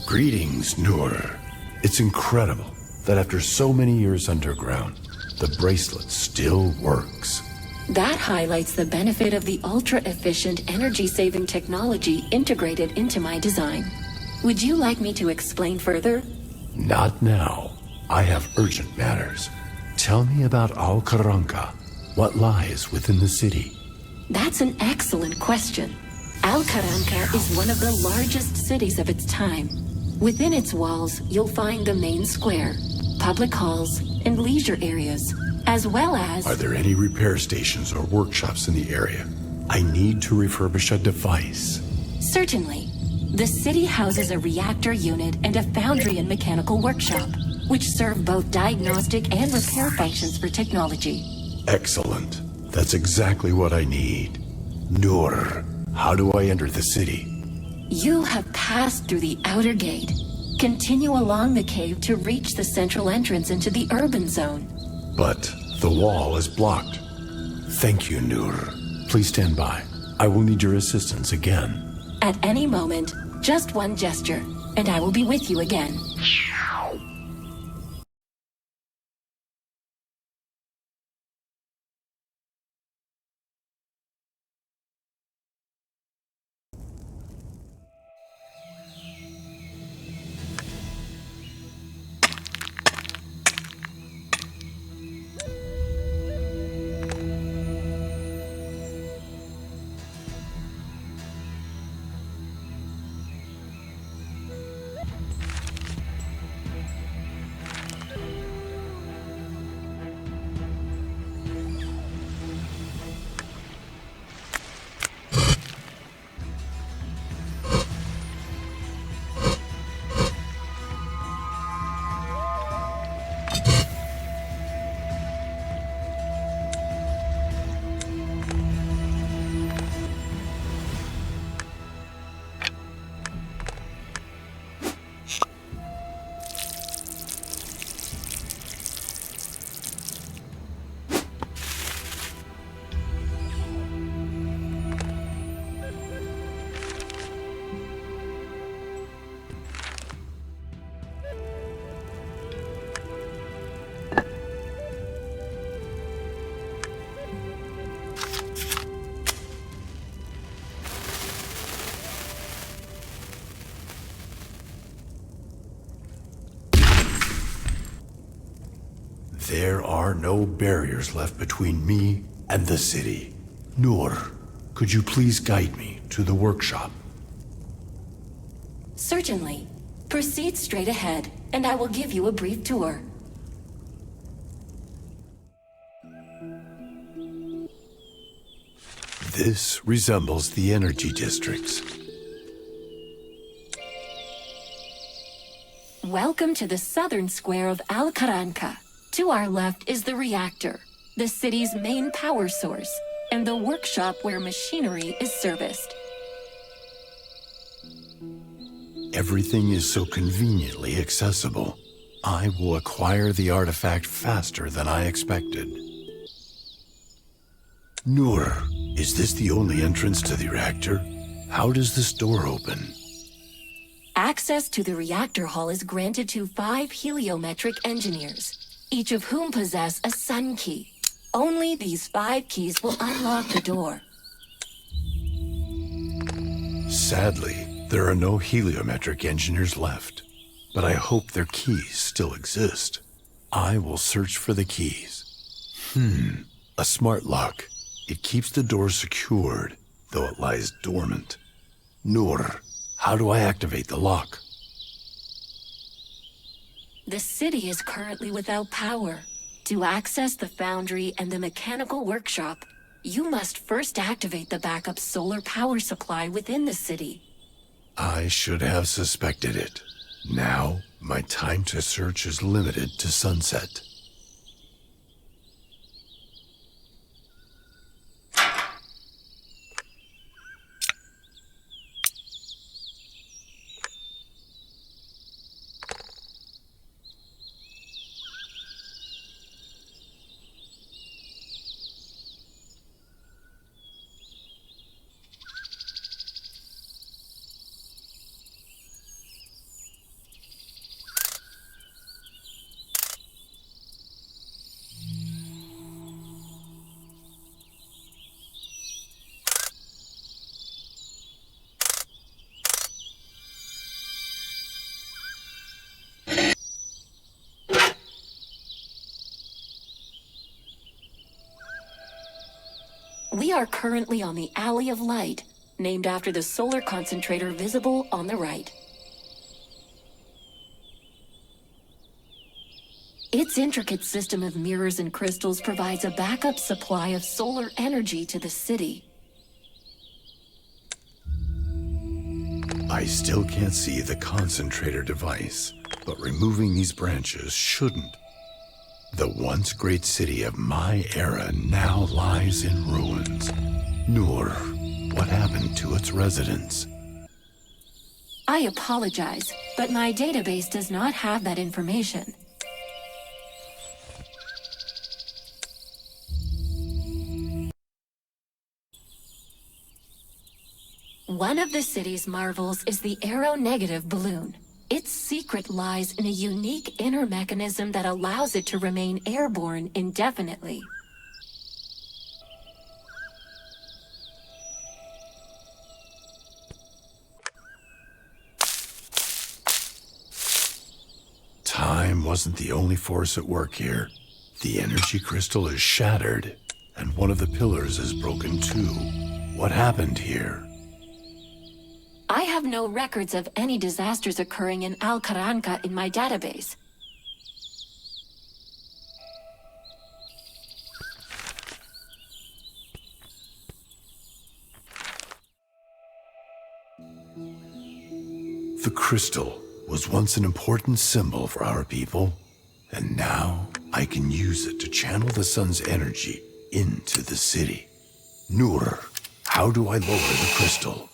J: Greetings, Nur. It's incredible that after so many years underground, the bracelet still works.
M: That highlights the benefit of the ultra-efficient energy-saving technology integrated into my design. Would you like me to explain further?
J: Not now. I have urgent matters. Tell me about Al-Karanka. What lies within the city?
M: That's an excellent question. Al-Karanka is one of the largest cities of its time. Within its walls, you'll find the main square, public halls, and leisure areas, as well as...
J: Are there any repair stations or workshops in the area? I need to refurbish a device.
M: Certainly. The city houses a reactor unit and a foundry and mechanical workshop, which serve both diagnostic and repair functions for technology.
J: Excellent. That's exactly what I need. Nur, how do I enter the city?
M: You have passed through the outer gate. Continue along the cave to reach the central entrance into the urban zone.
J: But the wall is blocked. Thank you, Nur. Please stand by. I will need your assistance again.
M: At any moment, just one gesture, and I will be with you again.
J: There are no barriers left between me and the city. Noor, could you please guide me to the workshop?
M: Certainly. Proceed straight ahead, and I will give you a brief tour.
J: This resembles the energy districts.
M: Welcome to the southern square of Al-Qaranqa. To our left is the reactor, the city's main power source, and the workshop where machinery is serviced.
J: Everything is so conveniently accessible. I will acquire the artifact faster than I expected. Noor, is this the only entrance to the reactor? How does this door open?
M: Access to the reactor hall is granted to 5 heliometric engineers, each of whom possess a sun key. Only these 5 keys will unlock the door.
J: Sadly, there are no heliometric engineers left, but I hope their keys still exist. I will search for the keys. A smart lock. It keeps the door secured, though it lies dormant. Noor, how do I activate the lock?
M: The city is currently without power. To access the foundry and the mechanical workshop, you must first activate the backup solar power supply within the city.
J: I should have suspected it. Now, my time to search is limited to sunset.
M: We are currently on the Alley of Light, named after the solar concentrator visible on the right. Its intricate system of mirrors and crystals provides a backup supply of solar energy to the city.
J: I still can't see the concentrator device, but removing these branches shouldn't. The once great city of my era now lies in ruins. Noor, what happened to its residents?
M: I apologize, but my database does not have that information. One of the city's marvels is the aeronegative balloon. Its secret lies in a unique inner mechanism that allows it to remain airborne indefinitely.
J: Time wasn't the only force at work here. The energy crystal is shattered, and one of the pillars is broken too. What happened here?
M: I have no records of any disasters occurring in Al-Qaranqa in my database.
J: The crystal was once an important symbol for our people, and now I can use it to channel the sun's energy into the city. Noor, how do I lower the crystal?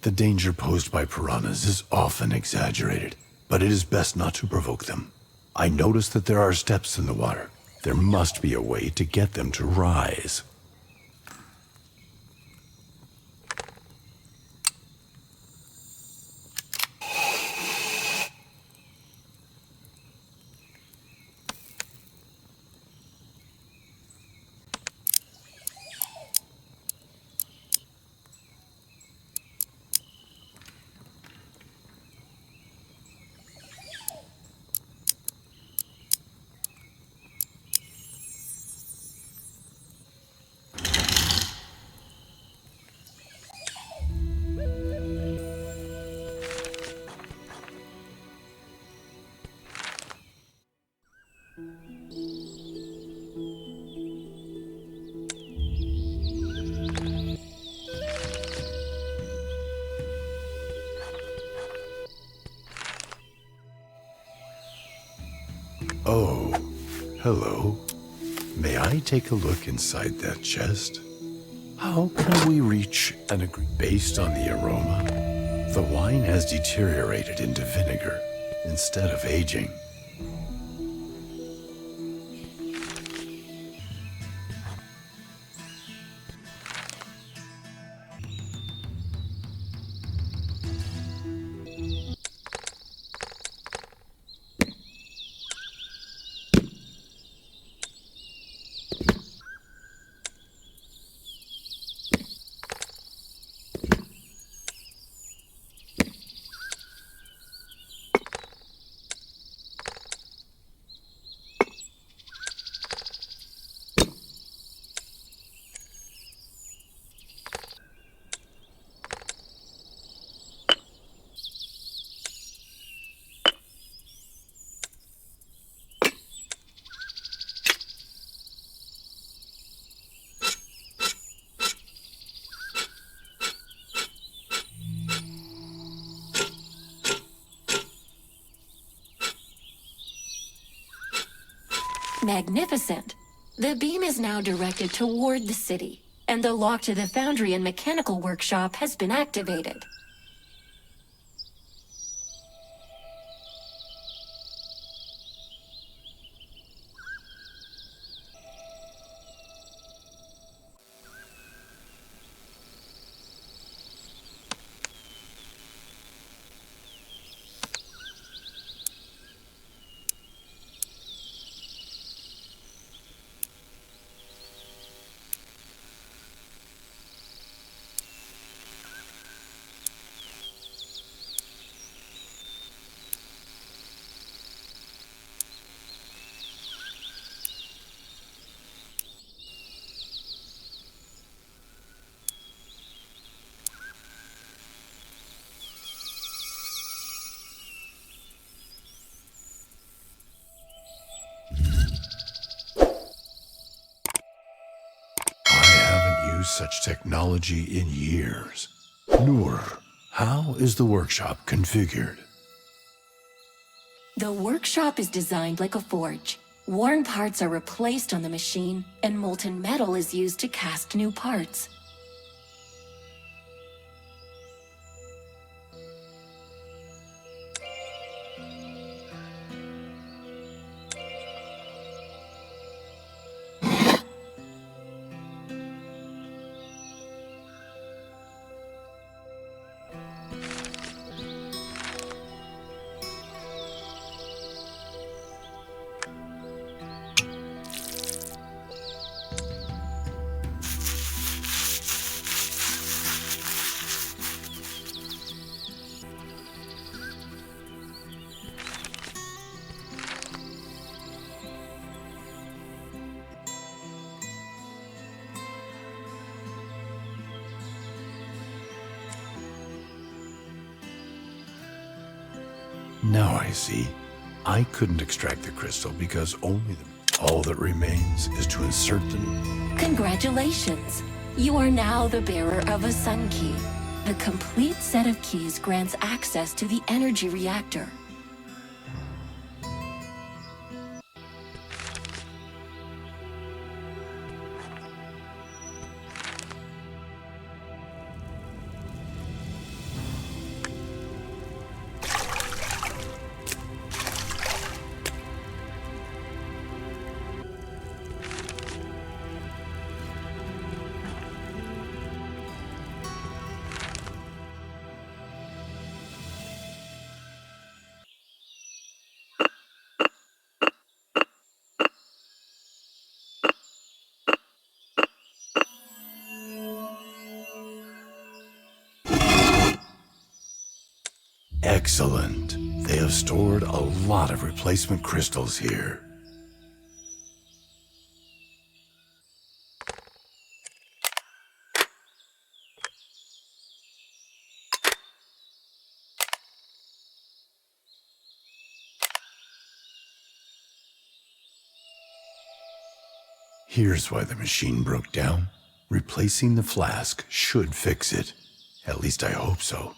J: The danger posed by piranhas is often exaggerated, but it is best not to provoke them. I noticed that there are steps in the water. There must be a way to get them to rise. Oh, hello. May I take a look inside that chest? How can we reach an agreement based on the aroma? The wine has deteriorated into vinegar instead of aging.
M: Magnificent. The beam is now directed toward the city, and the lock to the foundry and mechanical workshop has been activated.
J: Such technology in years. Noor, how is the workshop configured?
M: The workshop is designed like a forge. Worn parts are replaced on the machine, and molten metal is used to cast new parts.
J: Now I see. I couldn't extract the crystal because all that remains is to insert them.
M: Congratulations! You are now the bearer of a Sun Key. The complete set of keys grants access to the energy reactor.
J: Excellent. They have stored a lot of replacement crystals here. Here's why the machine broke down. Replacing the flask should fix it. At least I hope so.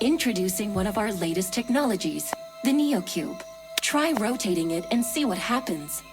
M: Introducing one of our latest technologies, the NeoCube. Try rotating it and see what happens.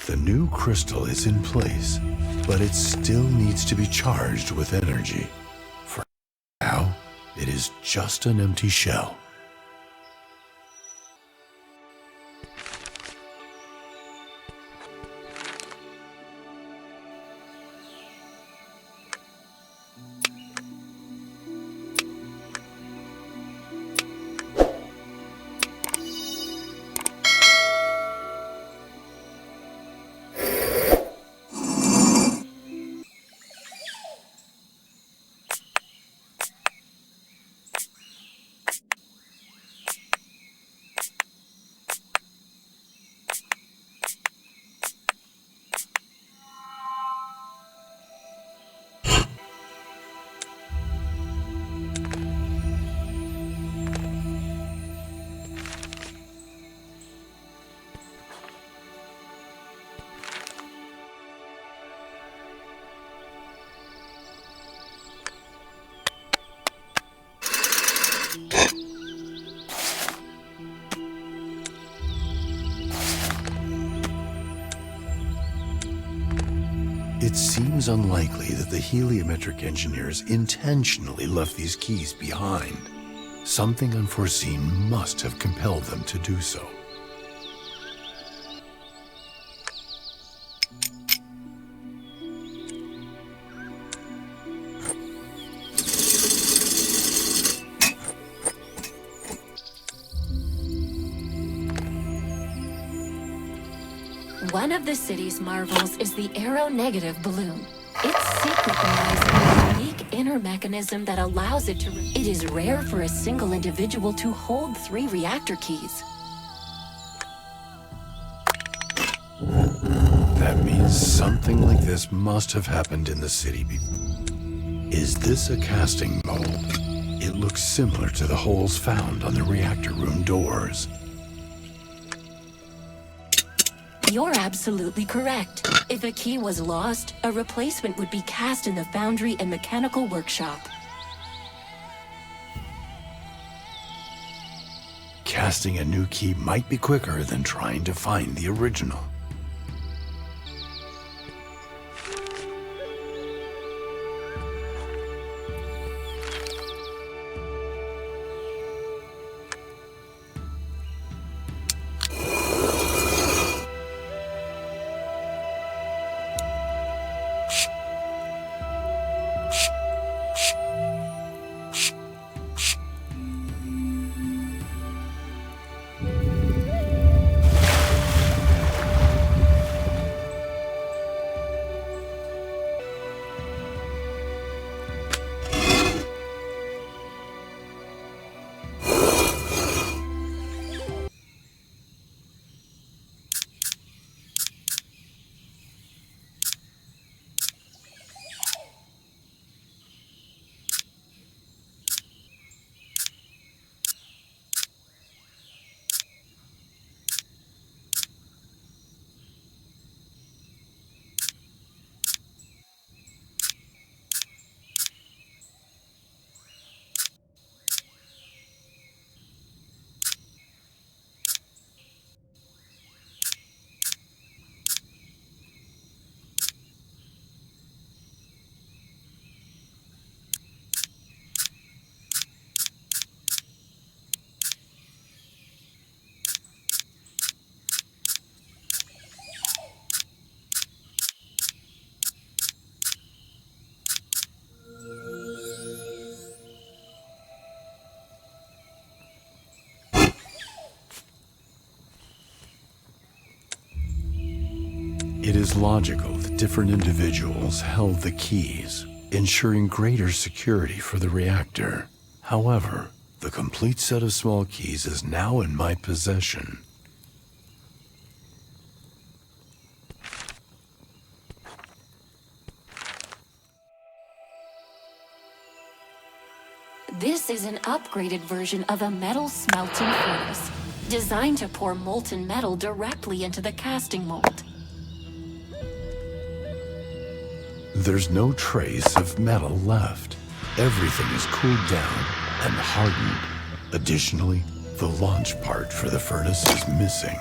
J: The new crystal is in place, but it still needs to be charged with energy. For now, it is just an empty shell. It seems unlikely that the heliometric engineers intentionally left these keys behind. Something unforeseen must have compelled them to do so.
M: One of the city's marvels is the aero-negative balloon. Its secret lies in a unique inner mechanism that allows it to... It is rare for a single individual to hold 3 reactor keys.
J: That means something like this must have happened in the city before. Is this a casting mold? It looks similar to the holes found on the reactor room doors.
M: You're absolutely correct. If a key was lost, a replacement would be cast in the foundry and mechanical workshop.
J: Casting a new key might be quicker than trying to find the original. It is logical that different individuals held the keys, ensuring greater security for the reactor. However, the complete set of small keys is now in my possession.
M: This is an upgraded version of a metal smelting furnace, designed to pour molten metal directly into the casting mold.
J: There's no trace of metal left. Everything is cooled down and hardened. Additionally, the launch part for the furnace is missing.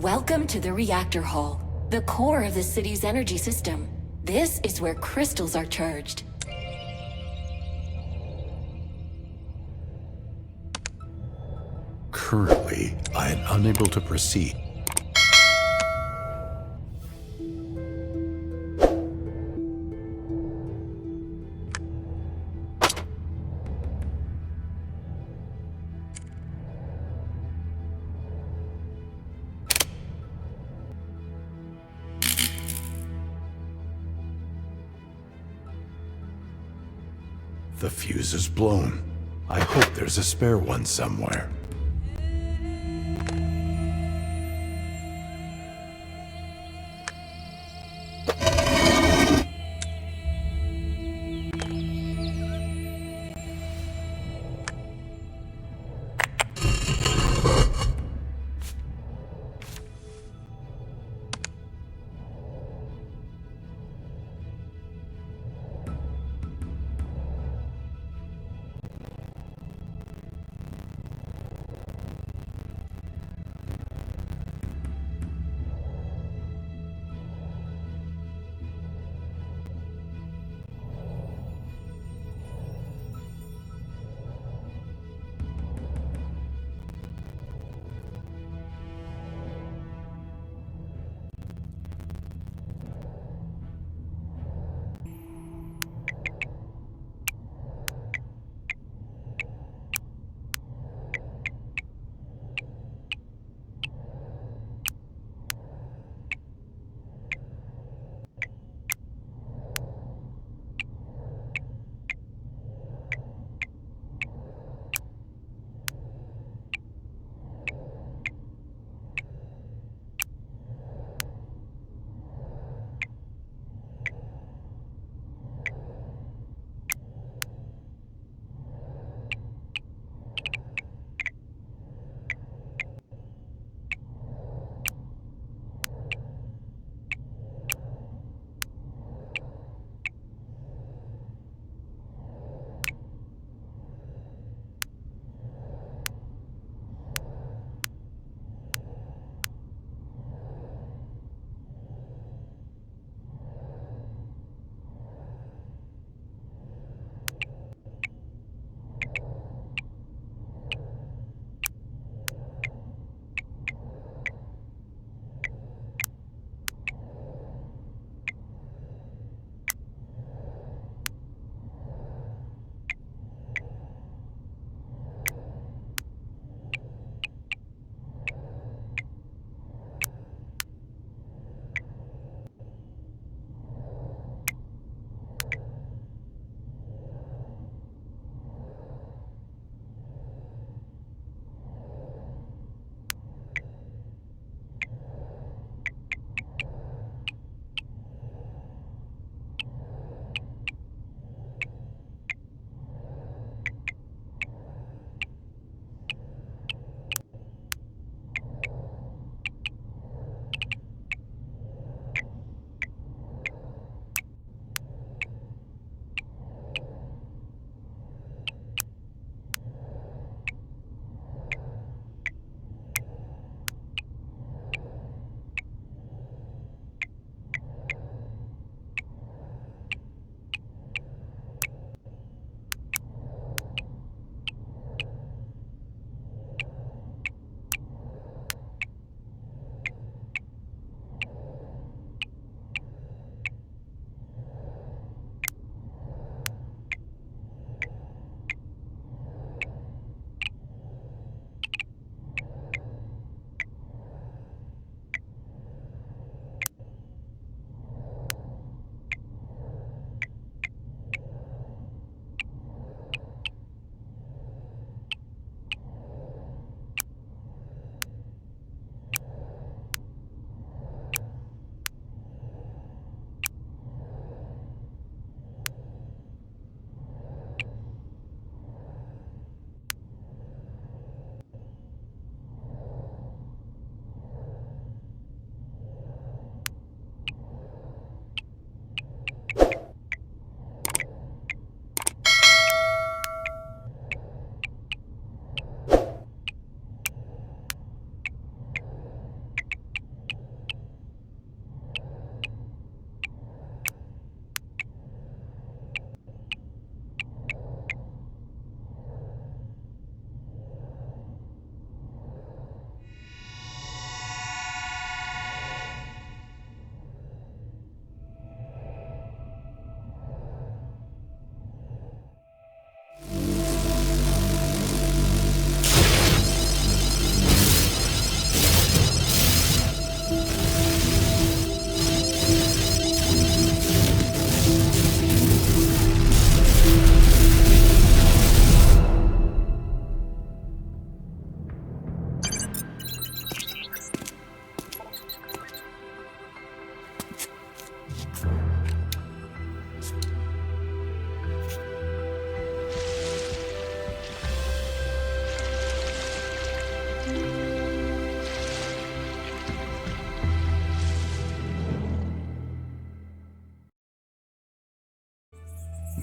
M: Welcome to the reactor hall, the core of the city's energy system. This is where crystals are charged.
J: Currently, I am unable to proceed. The fuse is blown. I hope there's a spare one somewhere.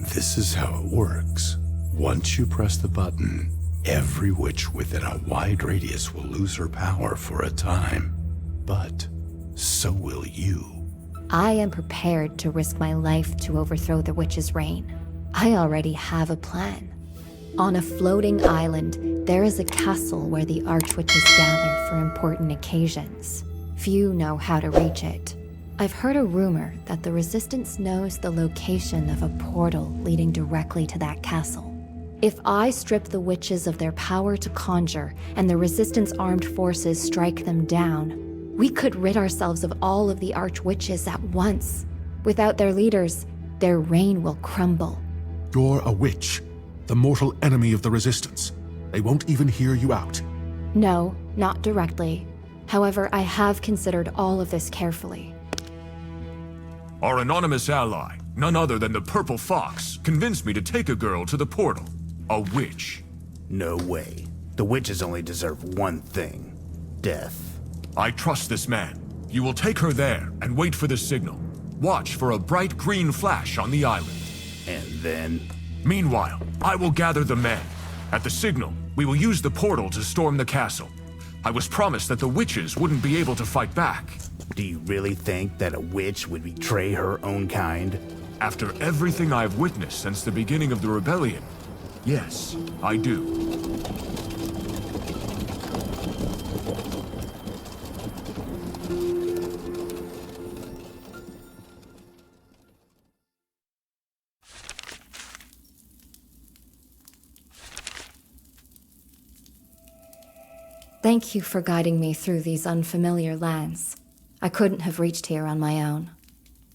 J: This is how it works. Once you press the button, every witch within a wide radius will lose her power for a time. But so will you.
C: I am prepared to risk my life to overthrow the witch's reign. I already have a plan. On a floating island, there is a castle where the archwitches gather for important occasions. Few know how to reach it. I've heard a rumor that the Resistance knows the location of a portal leading directly to that castle. If I strip the witches of their power to conjure and the Resistance armed forces strike them down, we could rid ourselves of all of the archwitches at once. Without their leaders, their reign will crumble.
K: You're a witch, the mortal enemy of the Resistance. They won't even hear you out.
C: No, not directly. However, I have considered all of this carefully.
I: Our anonymous ally, none other than the Purple Fox, convinced me to take a girl to the portal. A witch.
N: No way. The witches only deserve one thing. Death.
I: I trust this man. You will take her there and wait for the signal. Watch for a bright green flash on the island.
N: And then?
I: Meanwhile, I will gather the men. At the signal, we will use the portal to storm the castle. I was promised that the witches wouldn't be able to fight back.
N: Do you really think that a witch would betray her own kind?
I: After everything I've witnessed since the beginning of the rebellion, yes, I do.
C: Thank you for guiding me through these unfamiliar lands. I couldn't have reached here on my own.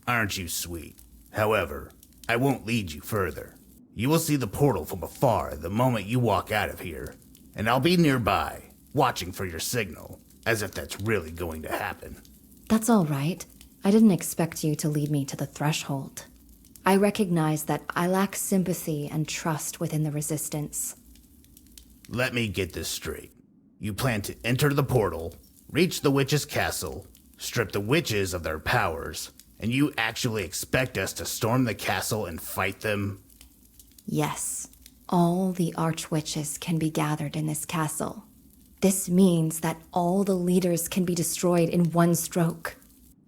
N: Aren't you sweet? However, I won't lead you further. You will see the portal from afar the moment you walk out of here, and I'll be nearby, watching for your signal, as if that's really going to happen.
C: That's all right. I didn't expect you to lead me to the threshold. I recognize that I lack sympathy and trust within the Resistance.
N: Let me get this straight. You plan to enter the portal, reach the witch's castle, strip the witches of their powers, and you actually expect us to storm the castle and fight them?
C: Yes. All the archwitches can be gathered in this castle. This means that all the leaders can be destroyed in one stroke.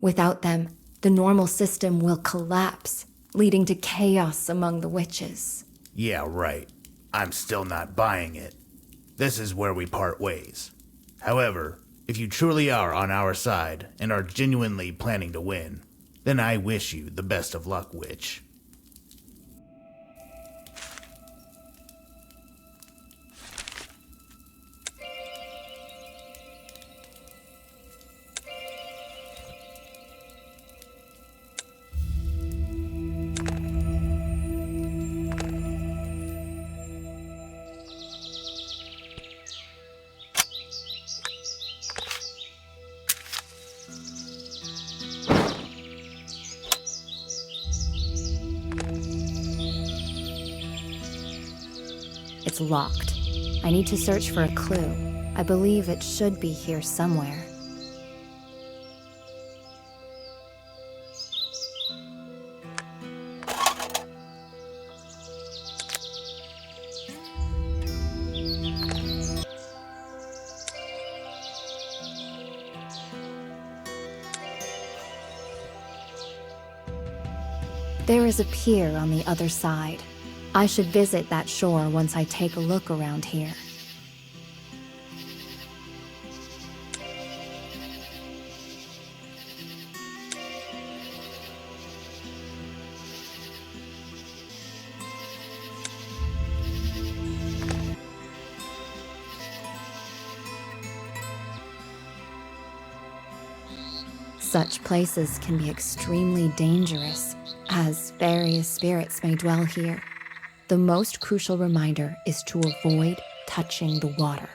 C: Without them, the normal system will collapse, leading to chaos among the witches.
N: Yeah, right. I'm still not buying it. This is where we part ways. However, if you truly are on our side and are genuinely planning to win, then I wish you the best of luck, witch.
C: It's locked. I need to search for a clue. I believe it should be here somewhere. There is a pier on the other side. I should visit that shore once I take a look around here. Such places can be extremely dangerous, as various spirits may dwell here. The most crucial reminder is to avoid touching the water.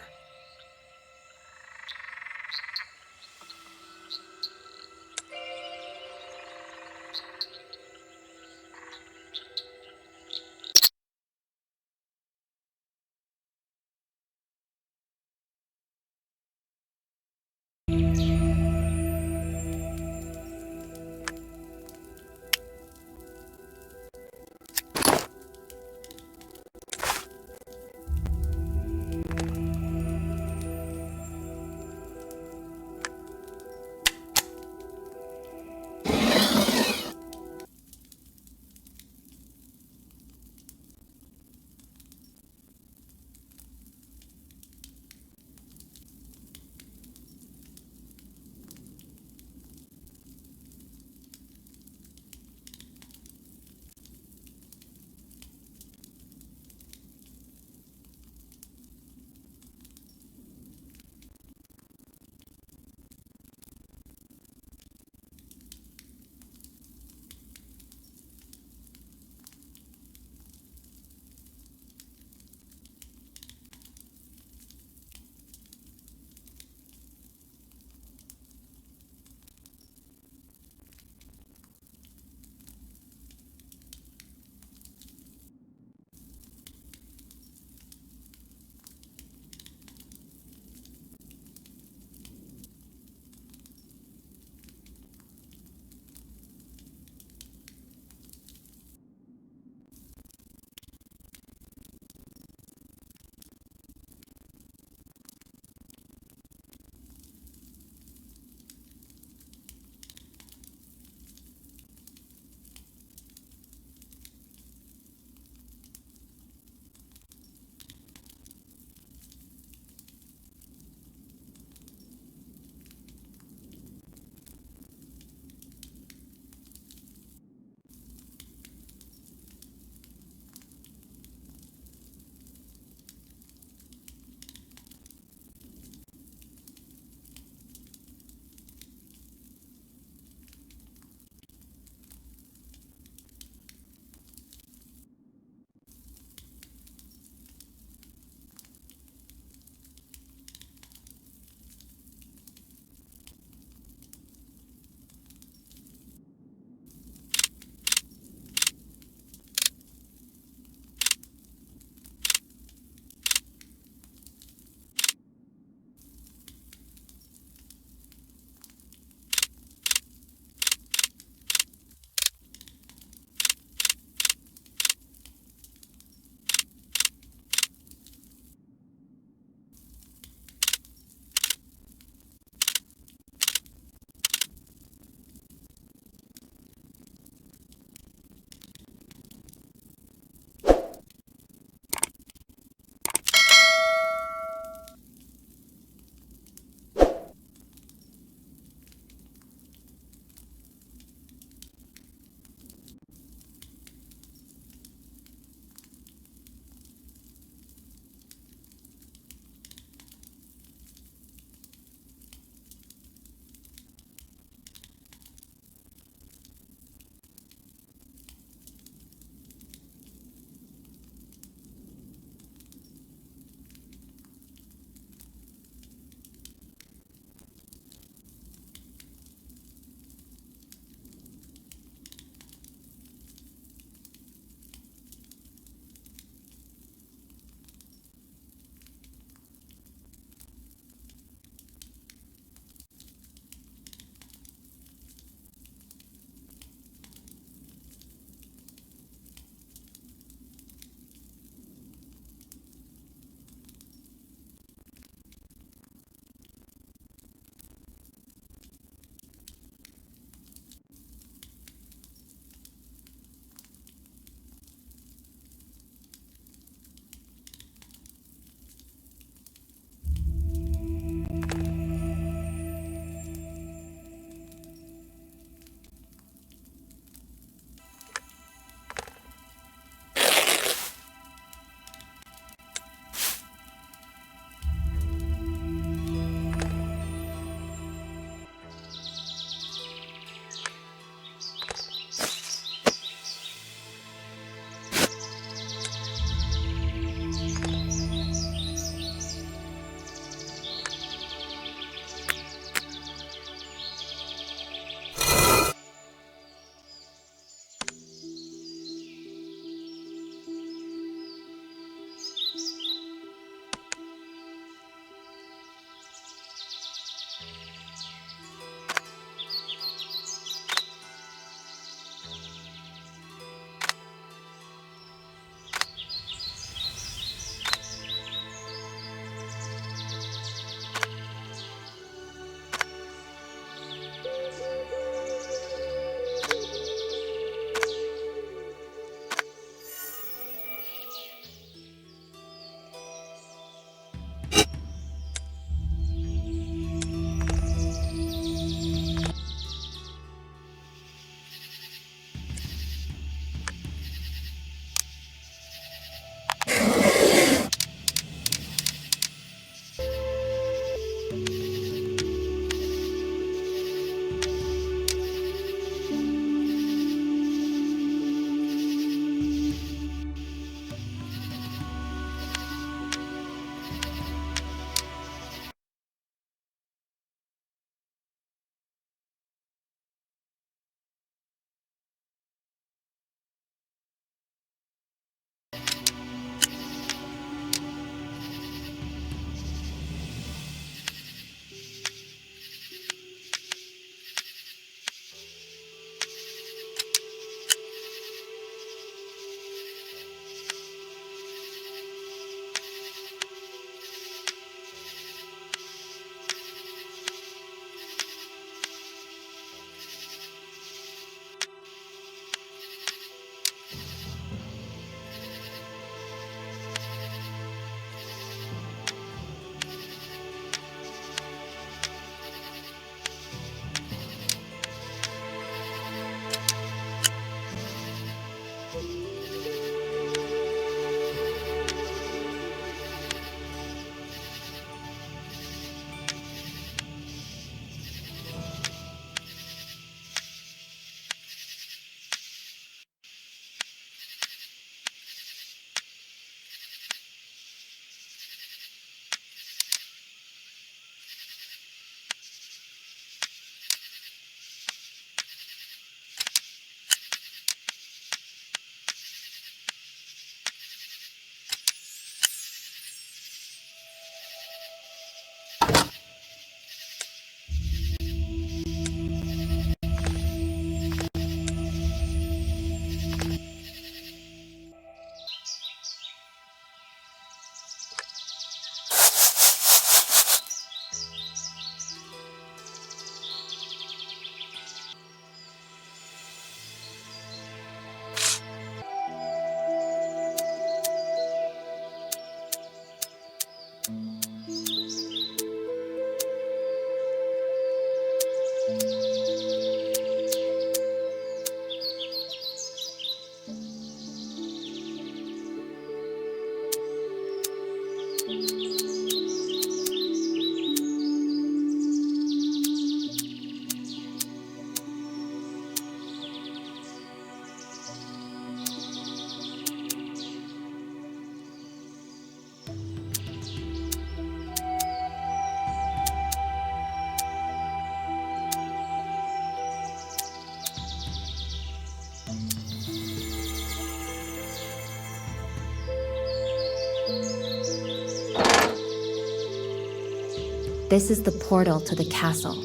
C: This is the portal to the castle.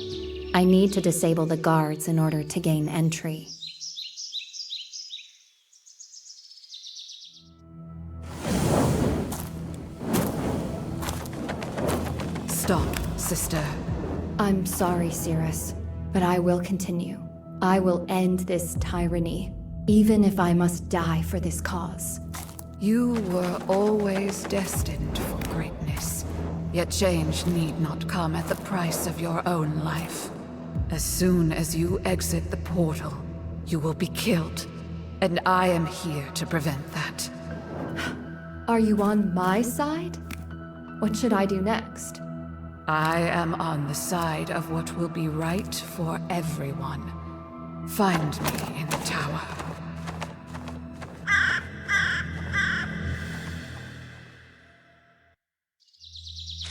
C: I need to disable the guards in order to gain entry.
E: Stop, sister.
C: I'm sorry, Cirrus, but I will continue. I will end this tyranny, even if I must die for this cause.
E: You were always destined for greatness. Yet change need not come at the price of your own life. As soon as you exit the portal, you will be killed. And I am here to prevent that.
C: Are you on my side? What should I do next?
E: I am on the side of what will be right for everyone. Find me in the tower.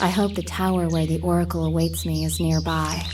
C: I hope the tower where the Oracle awaits me is nearby.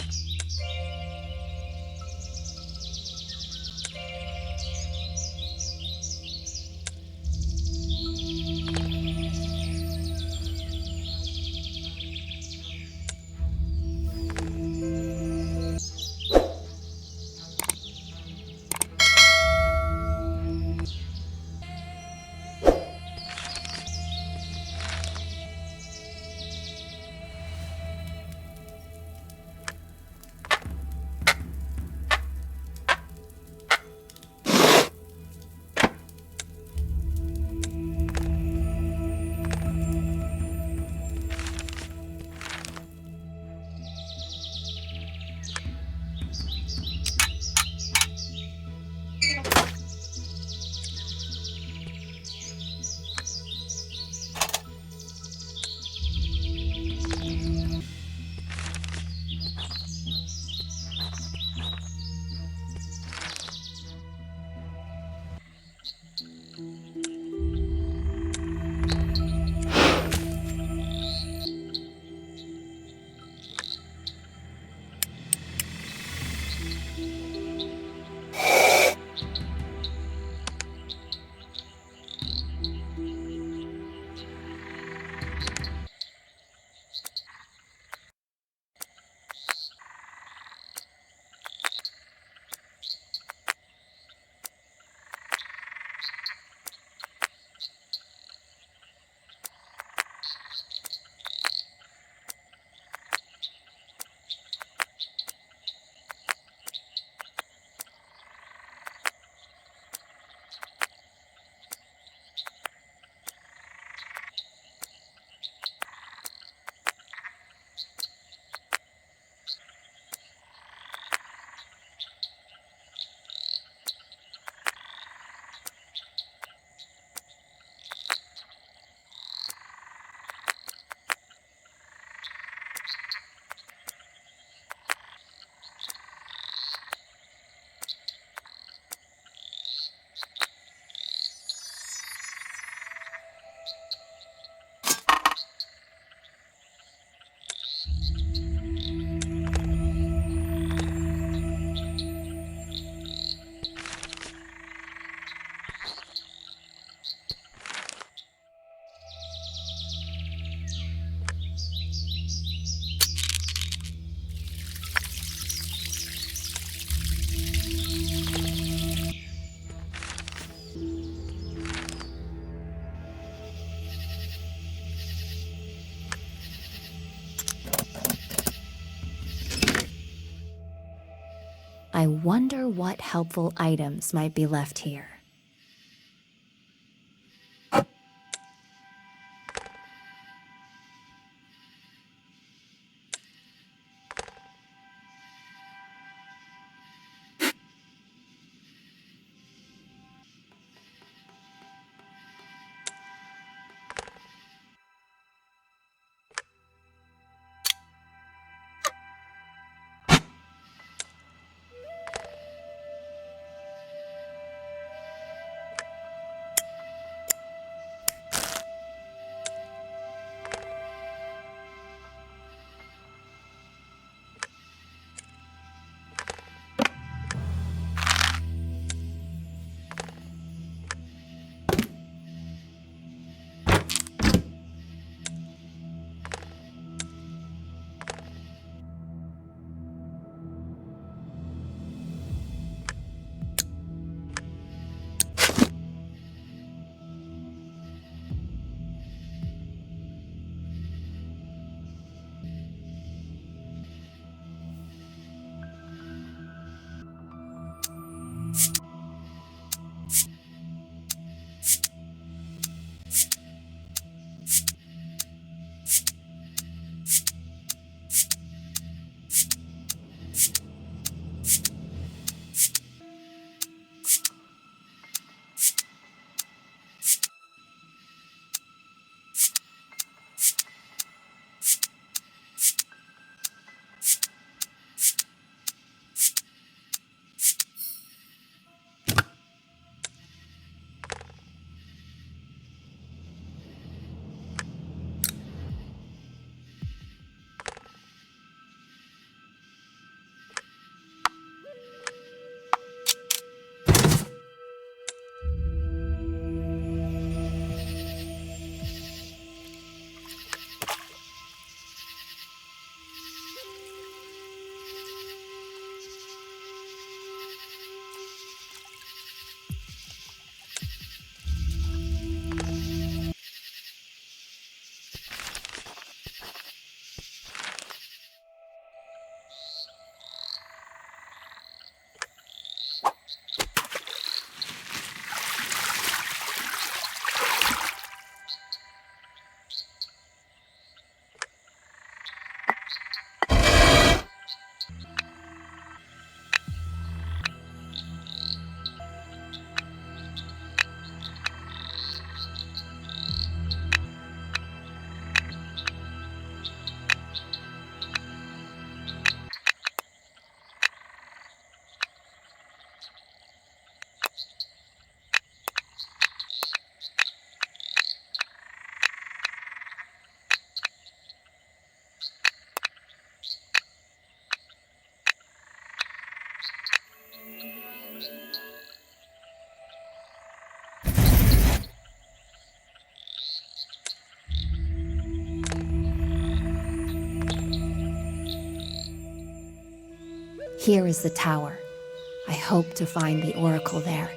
C: I wonder what helpful items might be left here. Here is the tower. I hope to find the oracle there.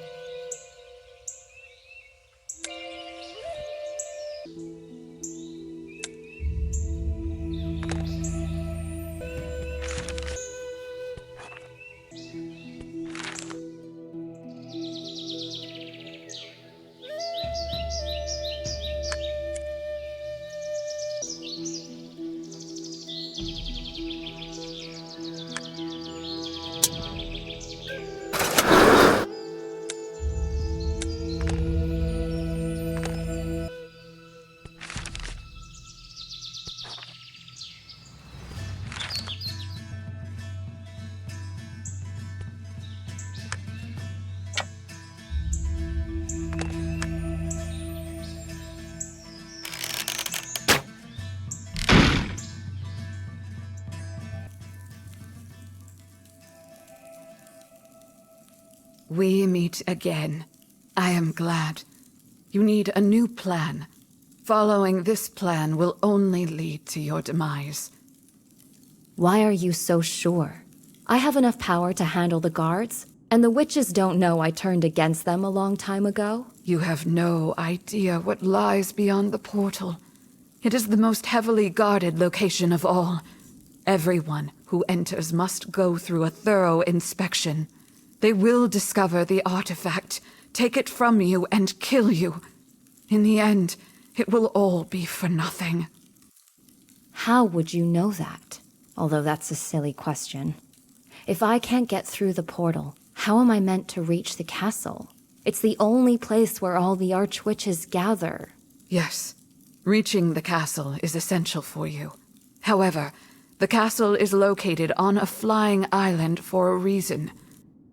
E: We meet again. I am glad. You need a new plan. Following this plan will only lead to your demise.
C: Why are you so sure? I have enough power to handle the guards, and the witches don't know I turned against them a long time ago.
E: You have no idea what lies beyond the portal. It is the most heavily guarded location of all. Everyone who enters must go through a thorough inspection. They will discover the artifact, take it from you, and kill you. In the end, it will all be for nothing.
C: How would you know that? Although that's a silly question. If I can't get through the portal, how am I meant to reach the castle? It's the only place where all the archwitches gather.
E: Yes, reaching the castle is essential for you. However, the castle is located on a flying island for a reason.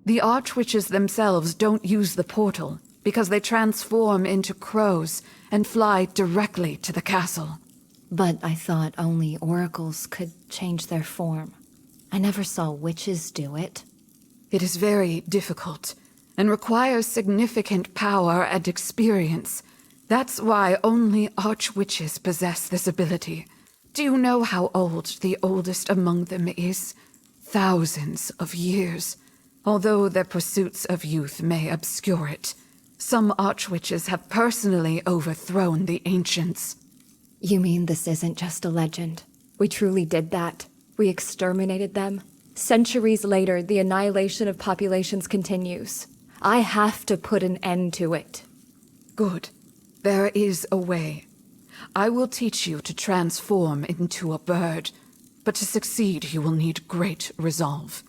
E: The archwitches themselves don't use the portal because they transform into crows and fly directly to the castle.
C: But I thought only oracles could change their form. I never saw witches do it.
E: It is very difficult and requires significant power and experience. That's why only archwitches possess this ability. Do you know how old the oldest among them is? Thousands of years. Although their pursuits of youth may obscure it, some archwitches have personally overthrown the ancients.
C: You mean this isn't just a legend? We truly did that. We exterminated them. Centuries later, the annihilation of populations continues. I have to put an end to it.
E: Good. There is a way. I will teach you to transform into a bird, but to succeed you will need great resolve.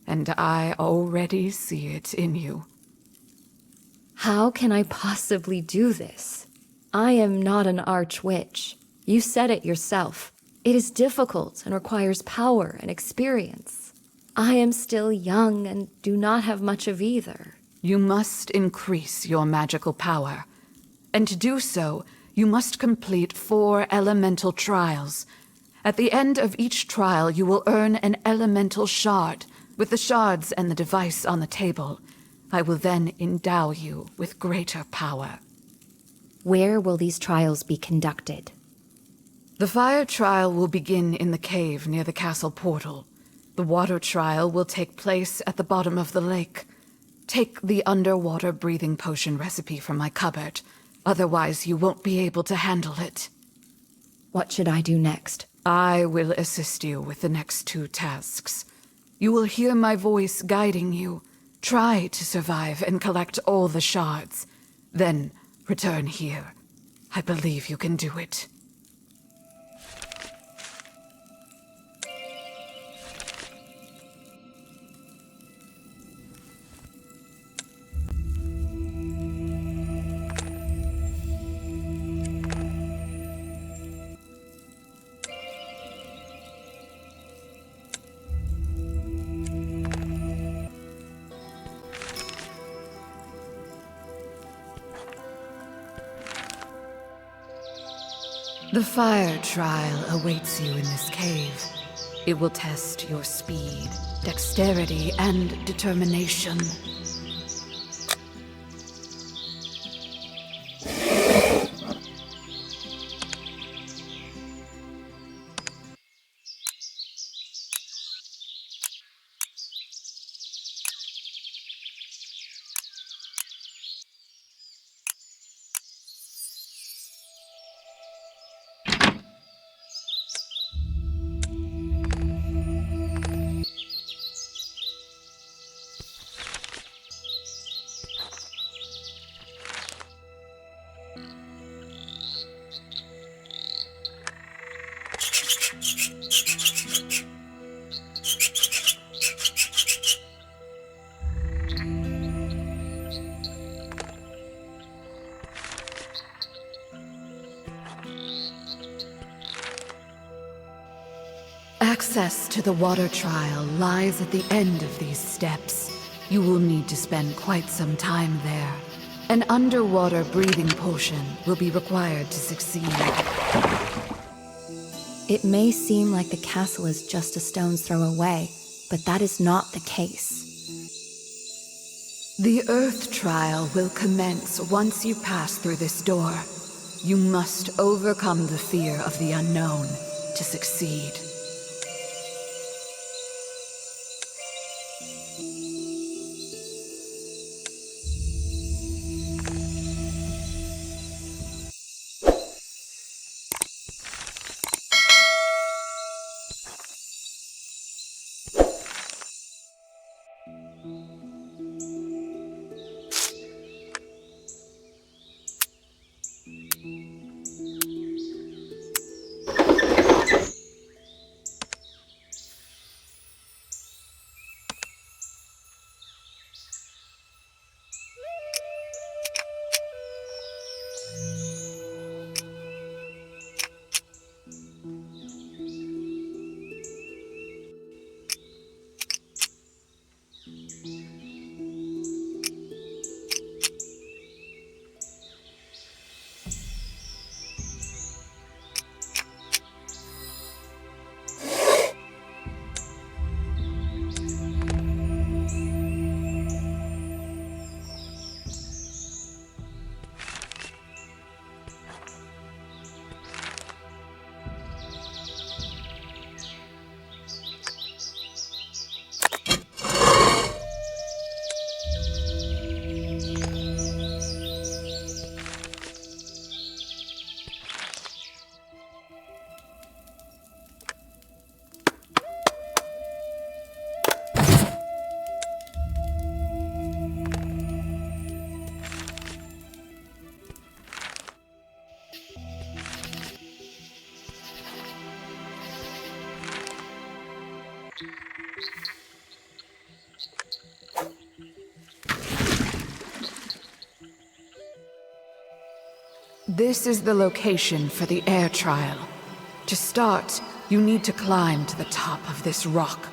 E: And I already see it in you.
C: How can I possibly do this? I am not an archwitch. You said it yourself. It is difficult and requires power and experience. I am still young and do not have much of either.
E: You must increase your magical power. And to do so, you must complete 4 elemental trials. At the end of each trial, you will earn an elemental shard. With the shards and the device on the table, I will then endow you with greater power.
C: Where will these trials be conducted?
E: The fire trial will begin in the cave near the castle portal. The water trial will take place at the bottom of the lake. Take the underwater breathing potion recipe from my cupboard. Otherwise, you won't be able to handle it.
C: What should I do next?
E: I will assist you with the next 2 tasks. You will hear my voice guiding you. Try to survive and collect all the shards. Then return here. I believe you can do it. The fire trial awaits you in this cave. It will test your speed, dexterity, and determination. Access to the water trial lies at the end of these steps. You will need to spend quite some time there. An underwater breathing potion will be required to succeed.
C: It may seem like the castle is just a stone's throw away, but that is not the case.
E: The Earth trial will commence once you pass through this door. You must overcome the fear of the unknown to succeed. This is the location for the air trial. To start, you need to climb to the top of this rock.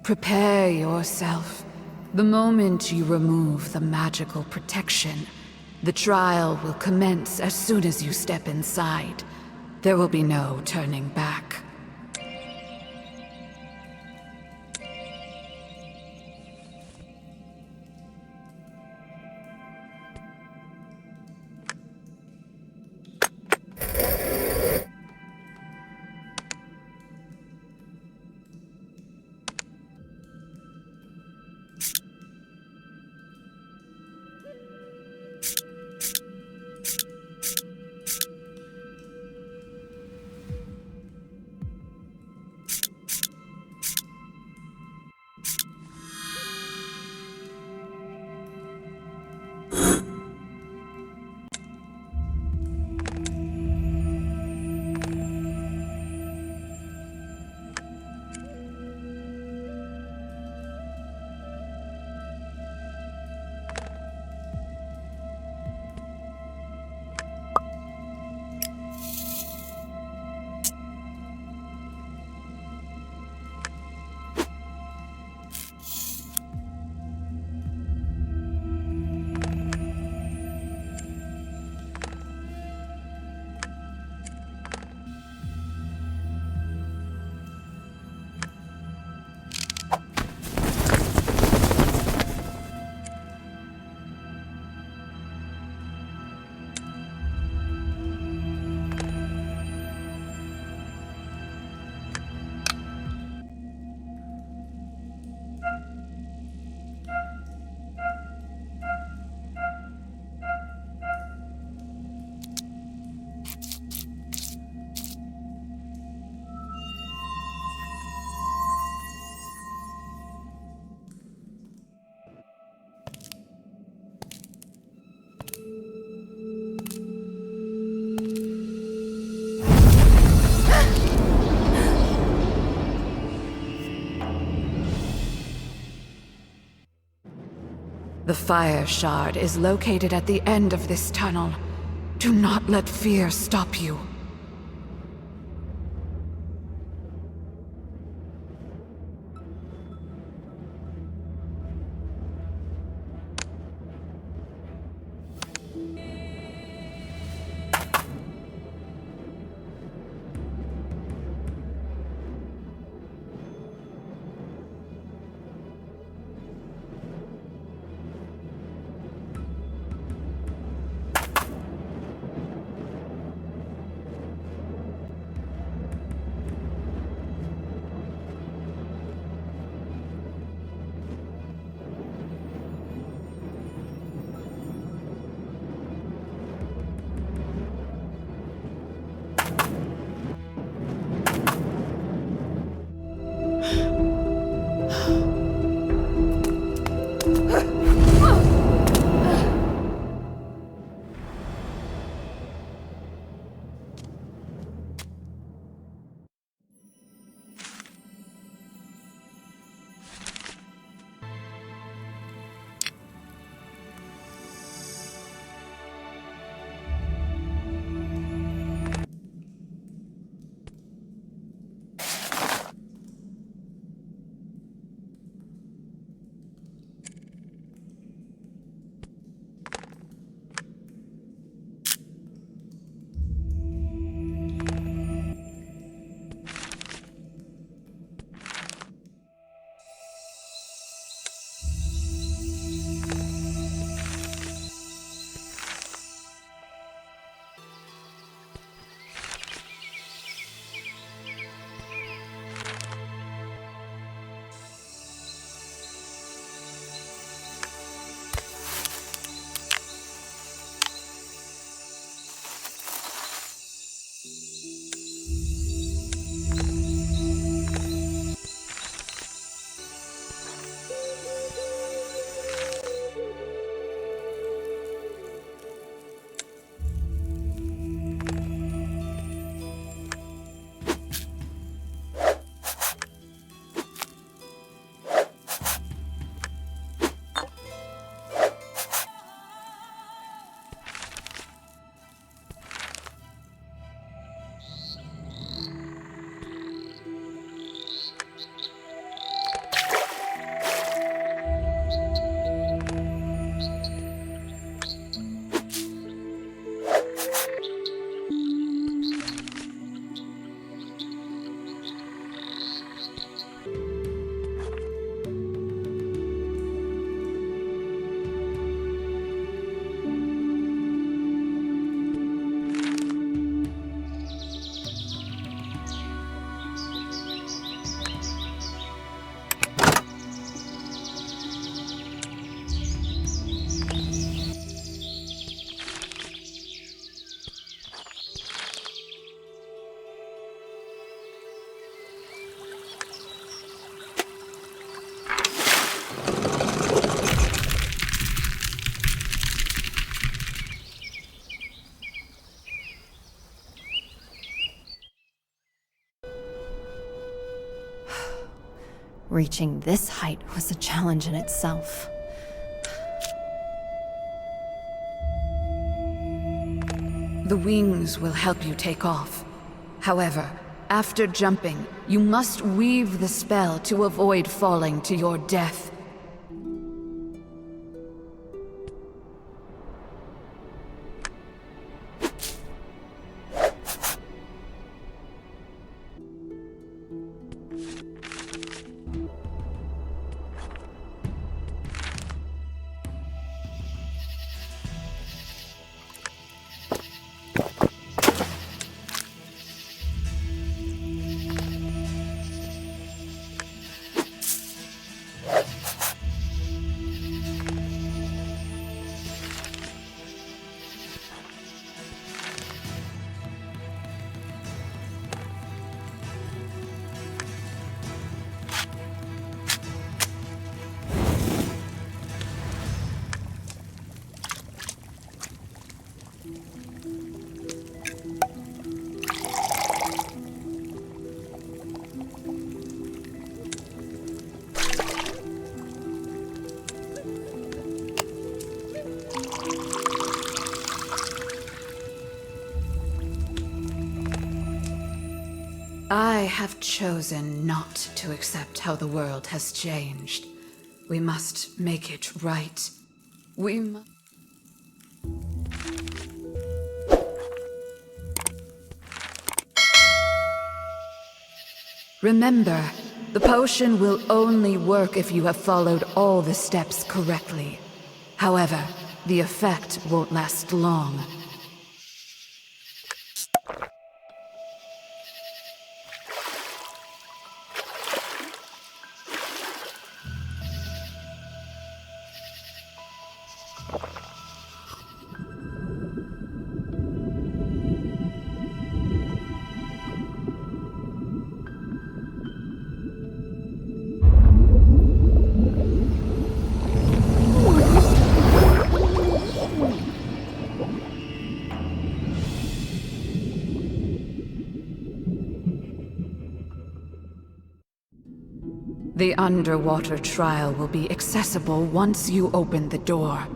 E: Prepare yourself. The moment you remove the magical protection, the trial will commence as soon as you step inside. There will be no turning back. The fire shard is located at the end of this tunnel. Do not let fear stop you.
C: Reaching this height was a challenge in itself.
E: The wings will help you take off. However, after jumping, you must weave the spell to avoid falling to your death. I have chosen not to accept how the world has changed. We must make it right. We must... Remember, the potion will only work if you have followed all the steps correctly. However, the effect won't last long. The underwater trial will be accessible once you open the door.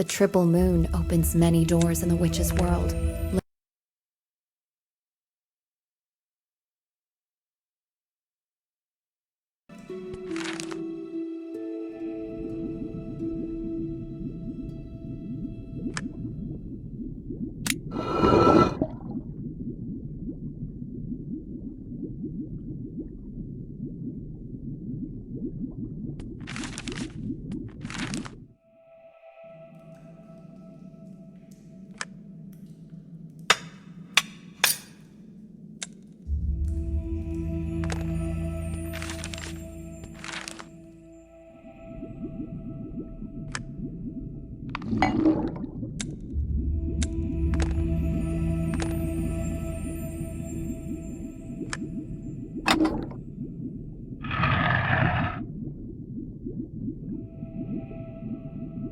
C: triple moon opens many doors in the witch's world.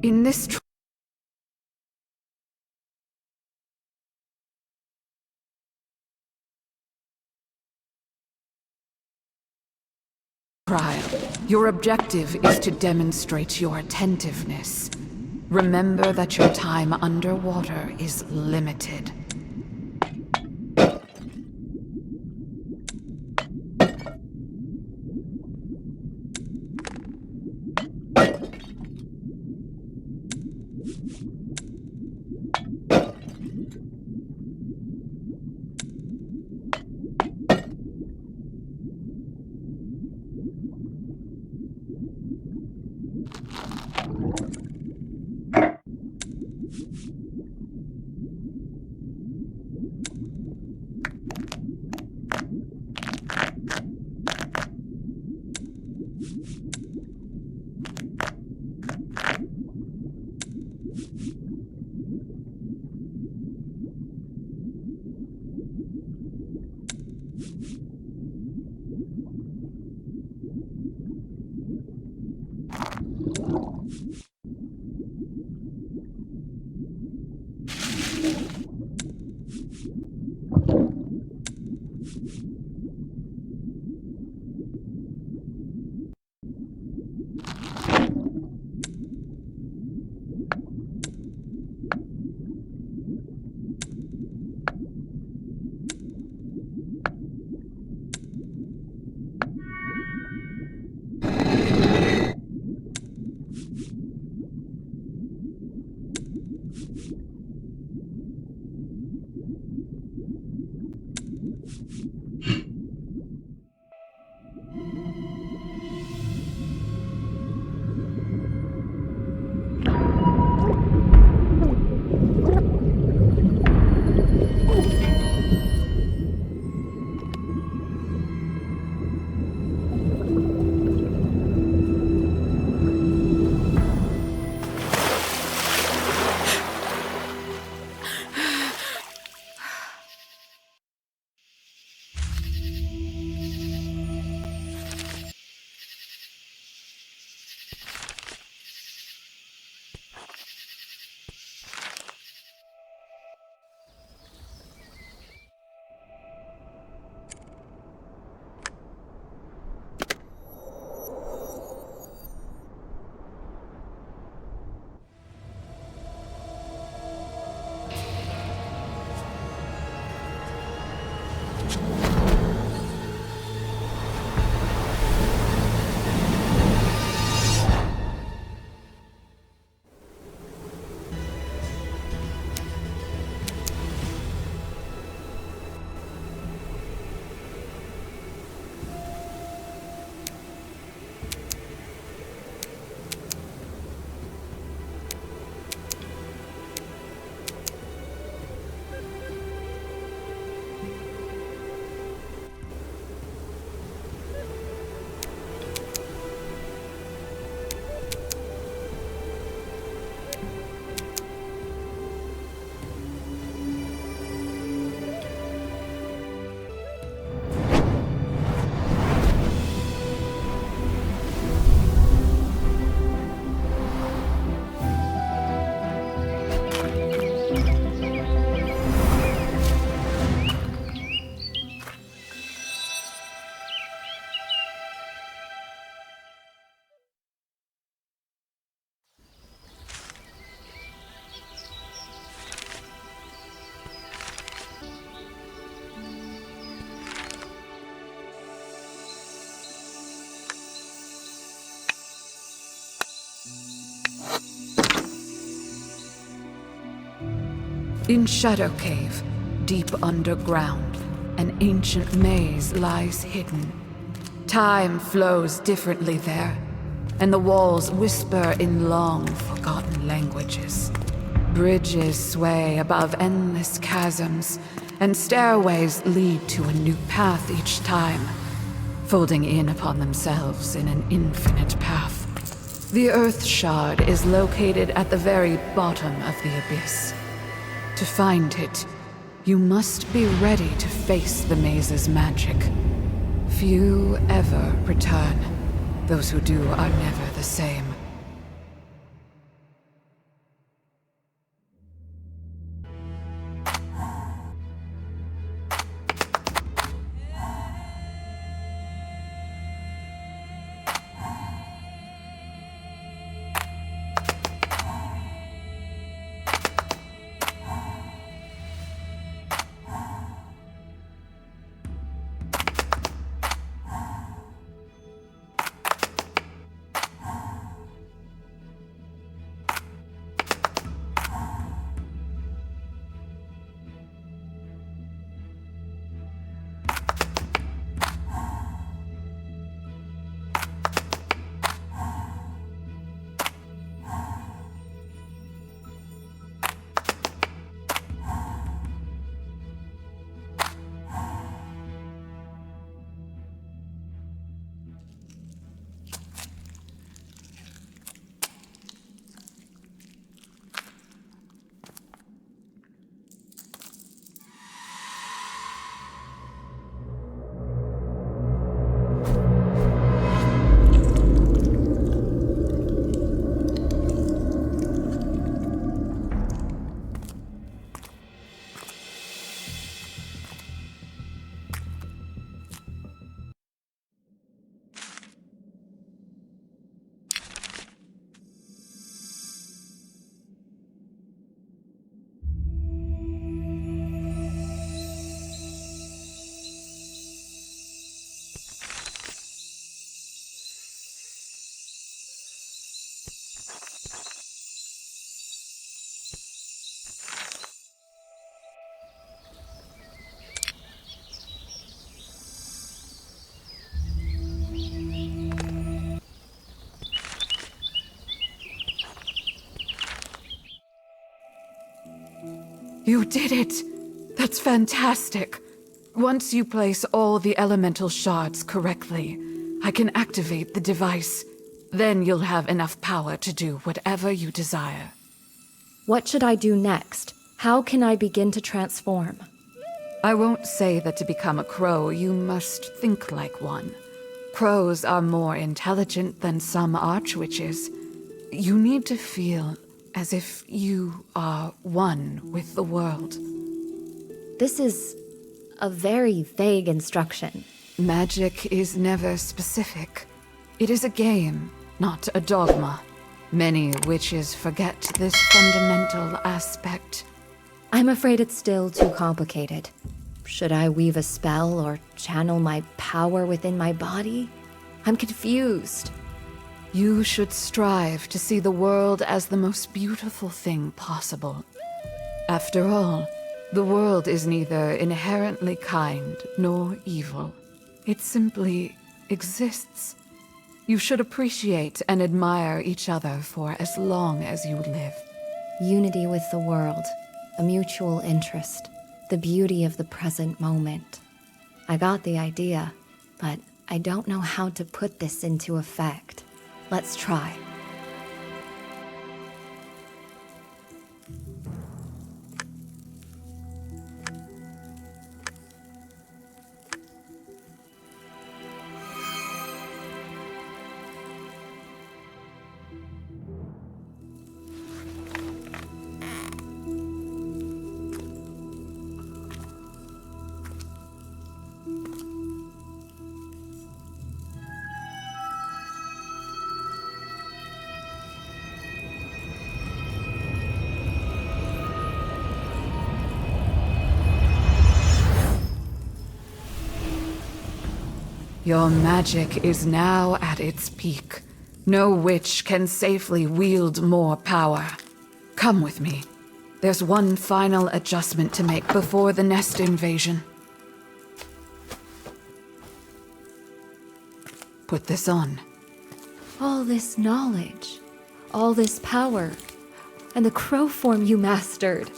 E: In this trial, your objective is to demonstrate your attentiveness. Remember that your time underwater is limited. In Shadow Cave, deep underground, an ancient maze lies hidden. Time flows differently there, and the walls whisper in long forgotten languages. Bridges sway above endless chasms, and stairways lead to a new path each time, folding in upon themselves in an infinite path. The Earth Shard is located at the very bottom of the abyss. To find it, you must be ready to face the maze's magic. Few ever return. Those who do are never the same. You did it! That's fantastic! Once you place all the elemental shards correctly, I can activate the device. Then you'll have enough power to do whatever you desire.
C: What should I do next? How can I begin to transform?
E: I won't say that to become a crow, you must think like one. Crows are more intelligent than some archwitches. You need to feel as if you are one with the world.
C: This is a very vague instruction.
E: Magic is never specific. It is a game, not a dogma. Many witches forget this fundamental aspect.
C: I'm afraid it's still too complicated. Should I weave a spell or channel my power within my body? I'm confused.
E: You should strive to see the world as the most beautiful thing possible. After all, the world is neither inherently kind nor evil. It simply exists. You should appreciate and admire each other for as long as you live.
C: Unity with the world, a mutual interest, the beauty of the present moment. I got the idea, but I don't know how to put this into effect. Let's try.
E: Your magic is now at its peak. No witch can safely wield more power. Come with me. There's one final adjustment to make before the nest invasion. Put this on.
C: All this knowledge, all this power, and the crow form you mastered.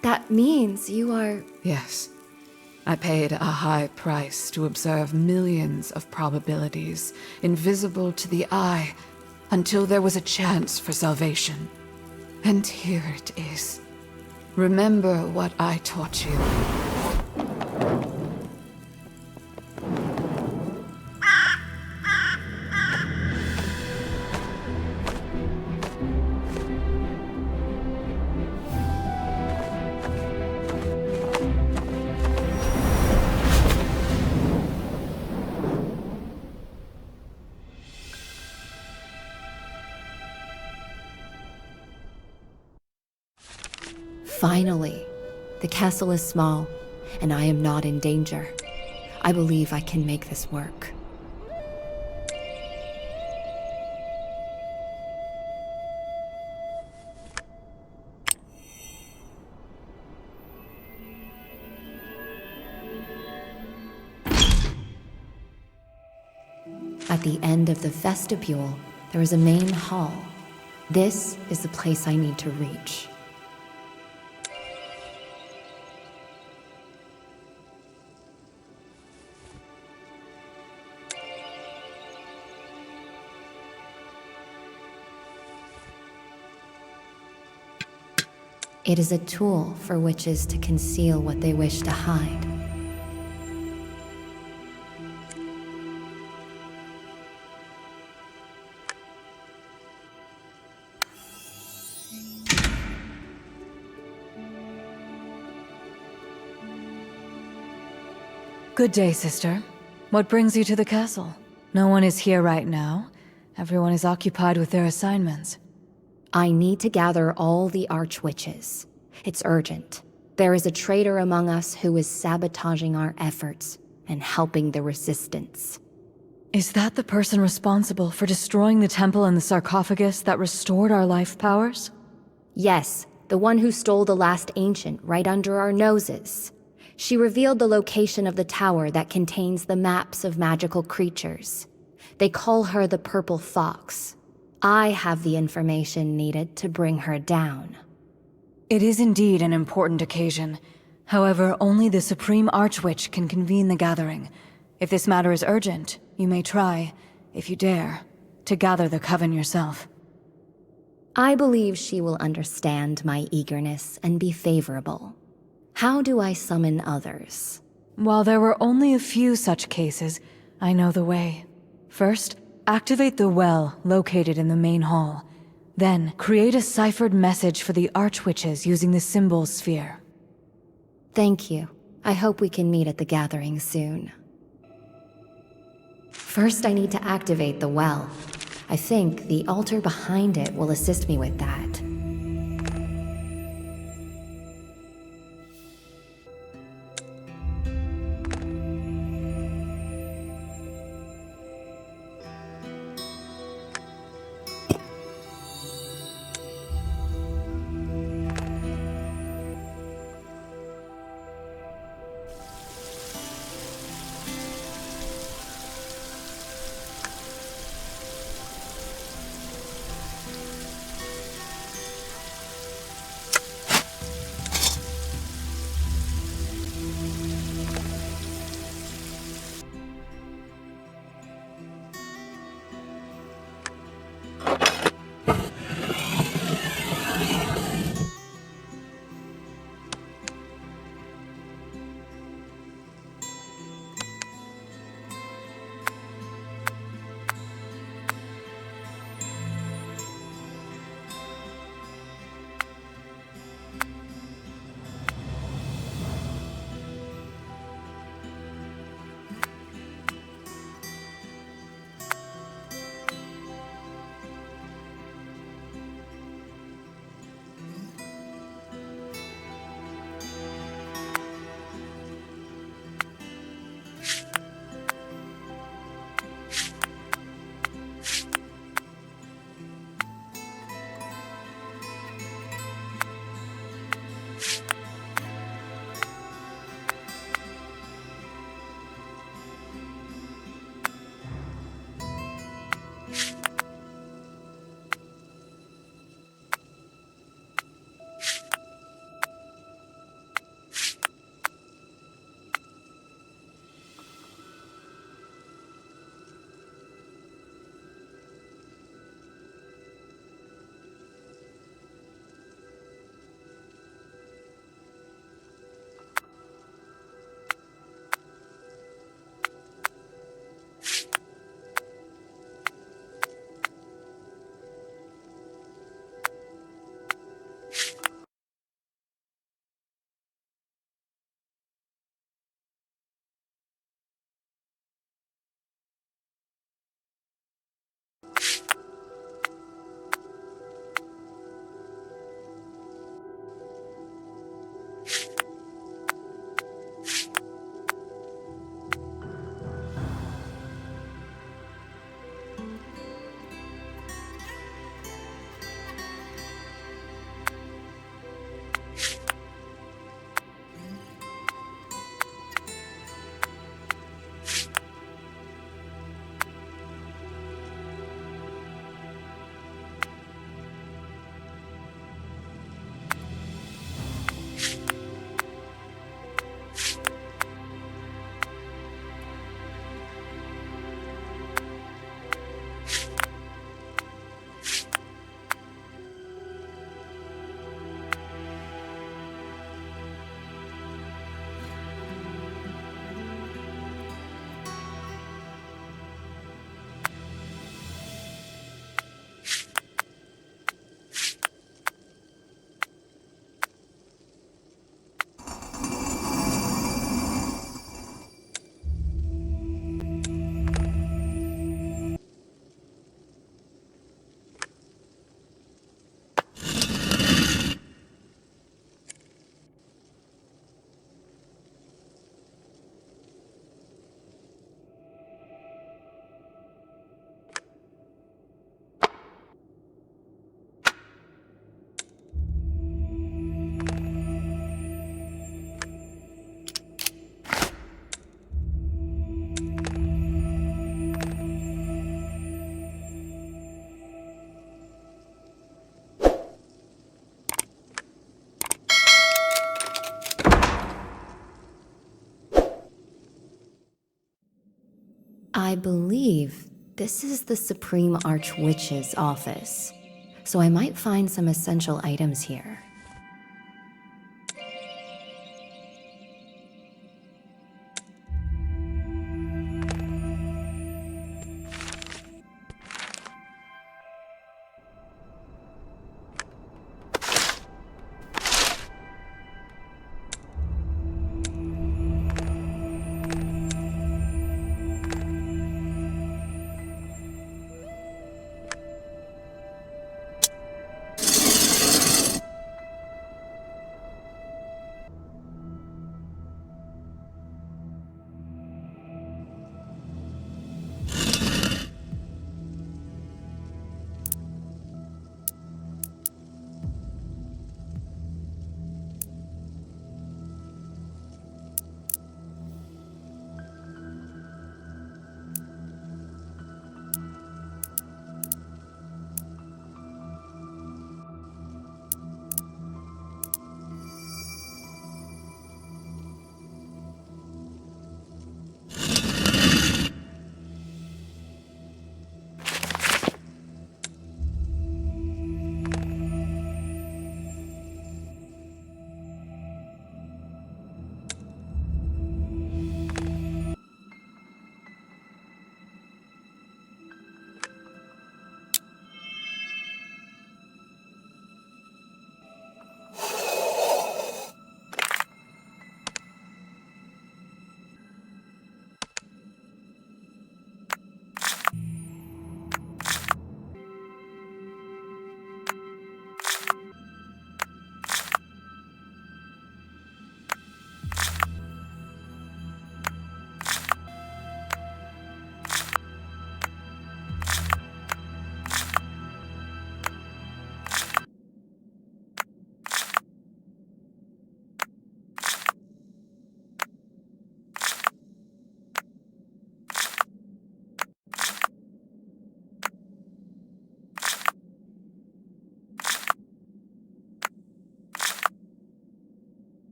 C: That means you are...
E: Yes. I paid a high price to observe millions of probabilities, invisible to the eye, until there was a chance for salvation. And here it is. Remember what I taught you.
C: Finally, the castle is small, and I am not in danger. I believe I can make this work. At the end of the vestibule, there is a main hall. This is the place I need to reach. It is a tool for witches to conceal what they wish to hide.
O: Good day, sister. What brings you to the castle? No one is here right now. Everyone is occupied with their assignments.
C: I need to gather all the archwitches. It's urgent. There is a traitor among us who is sabotaging our efforts and helping the resistance.
O: Is that the person responsible for destroying the temple and the sarcophagus that restored our life powers?
C: Yes, the one who stole the last ancient right under our noses. She revealed the location of the tower that contains the maps of magical creatures. They call her the Purple Fox. I have the information needed to bring her down.
O: It is indeed an important occasion. However, only the Supreme Archwitch can convene the gathering. If this matter is urgent, you may try, if you dare, to gather the coven yourself.
C: I believe she will understand my eagerness and be favorable. How do I summon others?
O: While there were only a few such cases, I know the way. First, activate the well located in the main hall. Then, create a ciphered message for the Archwitches using the symbol sphere.
C: Thank you. I hope we can meet at the gathering soon. First, I need to activate the well. I think the altar behind it will assist me with that. I believe this is the Supreme Archwitch's office, so I might find some essential items here.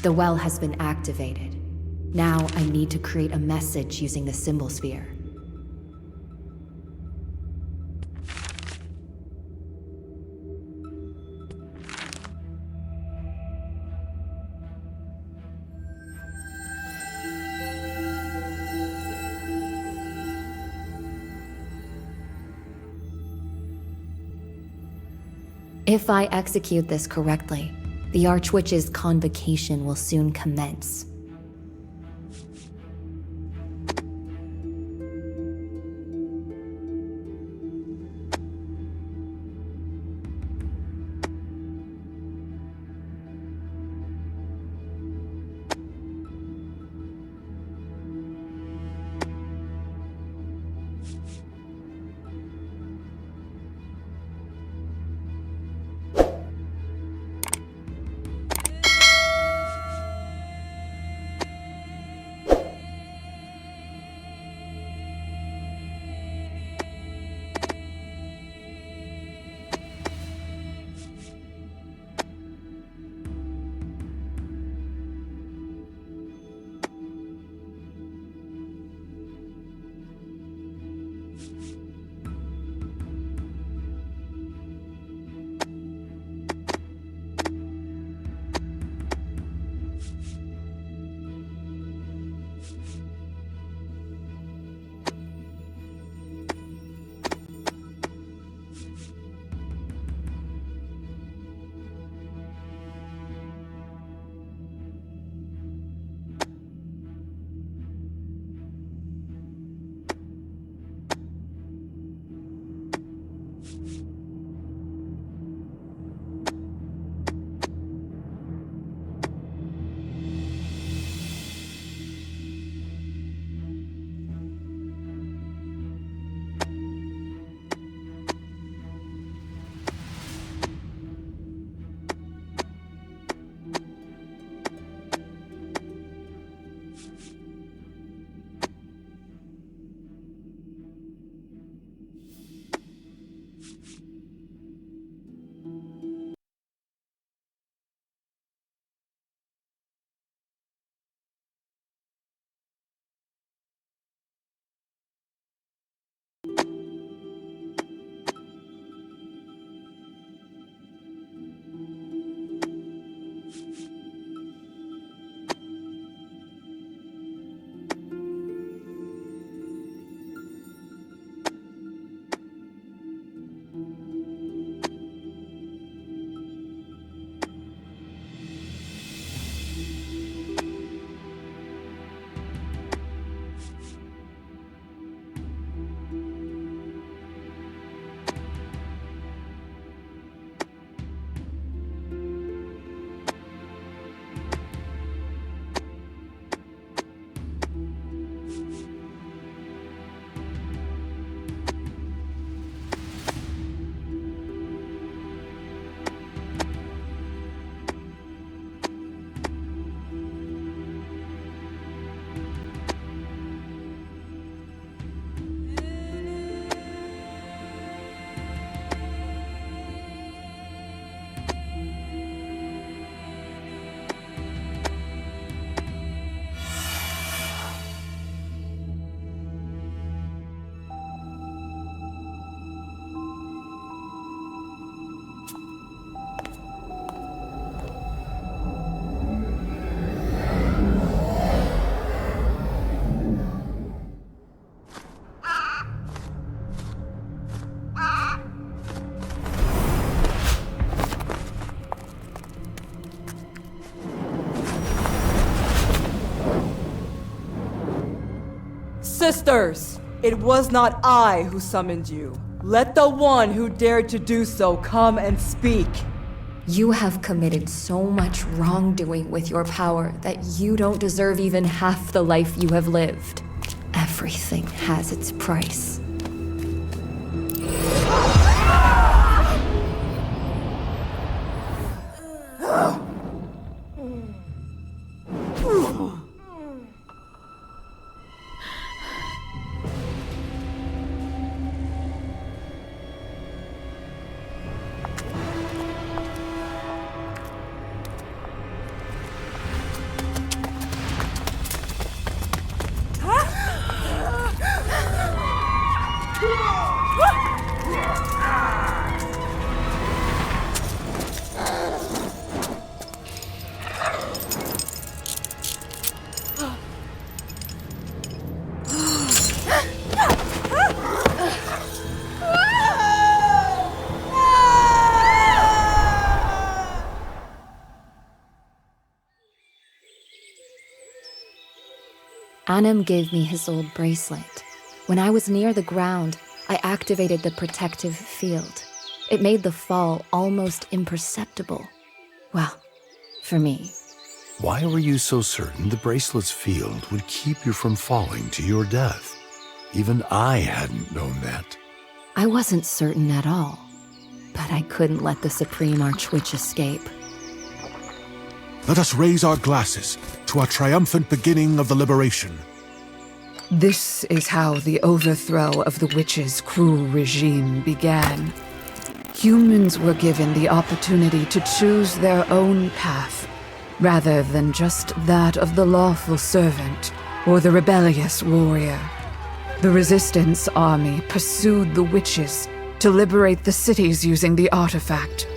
C: The well has been activated. Now I need to create a message using the symbol sphere. If I execute this correctly, the Archwitch's convocation will soon commence.
P: Sisters, it was not I who summoned you. Let the one who dared to do so come and speak.
C: You have committed so much wrongdoing with your power that you don't deserve even half the life you have lived. Everything has its price. Annam gave me his old bracelet. When I was near the ground, I activated the protective field. It made the fall almost imperceptible. Well, for me.
J: Why were you so certain the bracelet's field would keep you from falling to your death? Even I hadn't known that.
C: I wasn't certain at all, but I couldn't let the Supreme Archwitch escape.
K: Let us raise our glasses to our triumphant beginning of the liberation.
Q: This is how the overthrow of the witch's cruel regime began. Humans were given the opportunity to choose their own path, rather than just that of the lawful servant or the rebellious warrior. The Resistance army pursued the witches to liberate the cities using the artifact.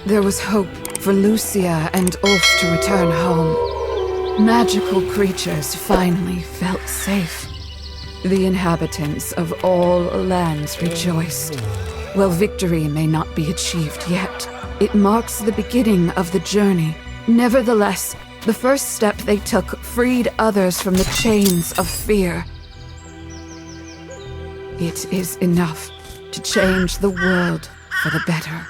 Q: There was hope for Lucia and Ulf to return home. Magical creatures finally felt safe. The inhabitants of all lands rejoiced. While victory may not be achieved yet, it marks the beginning of the journey. Nevertheless, the first step they took freed others from the chains of fear. It is enough to change the world for the better.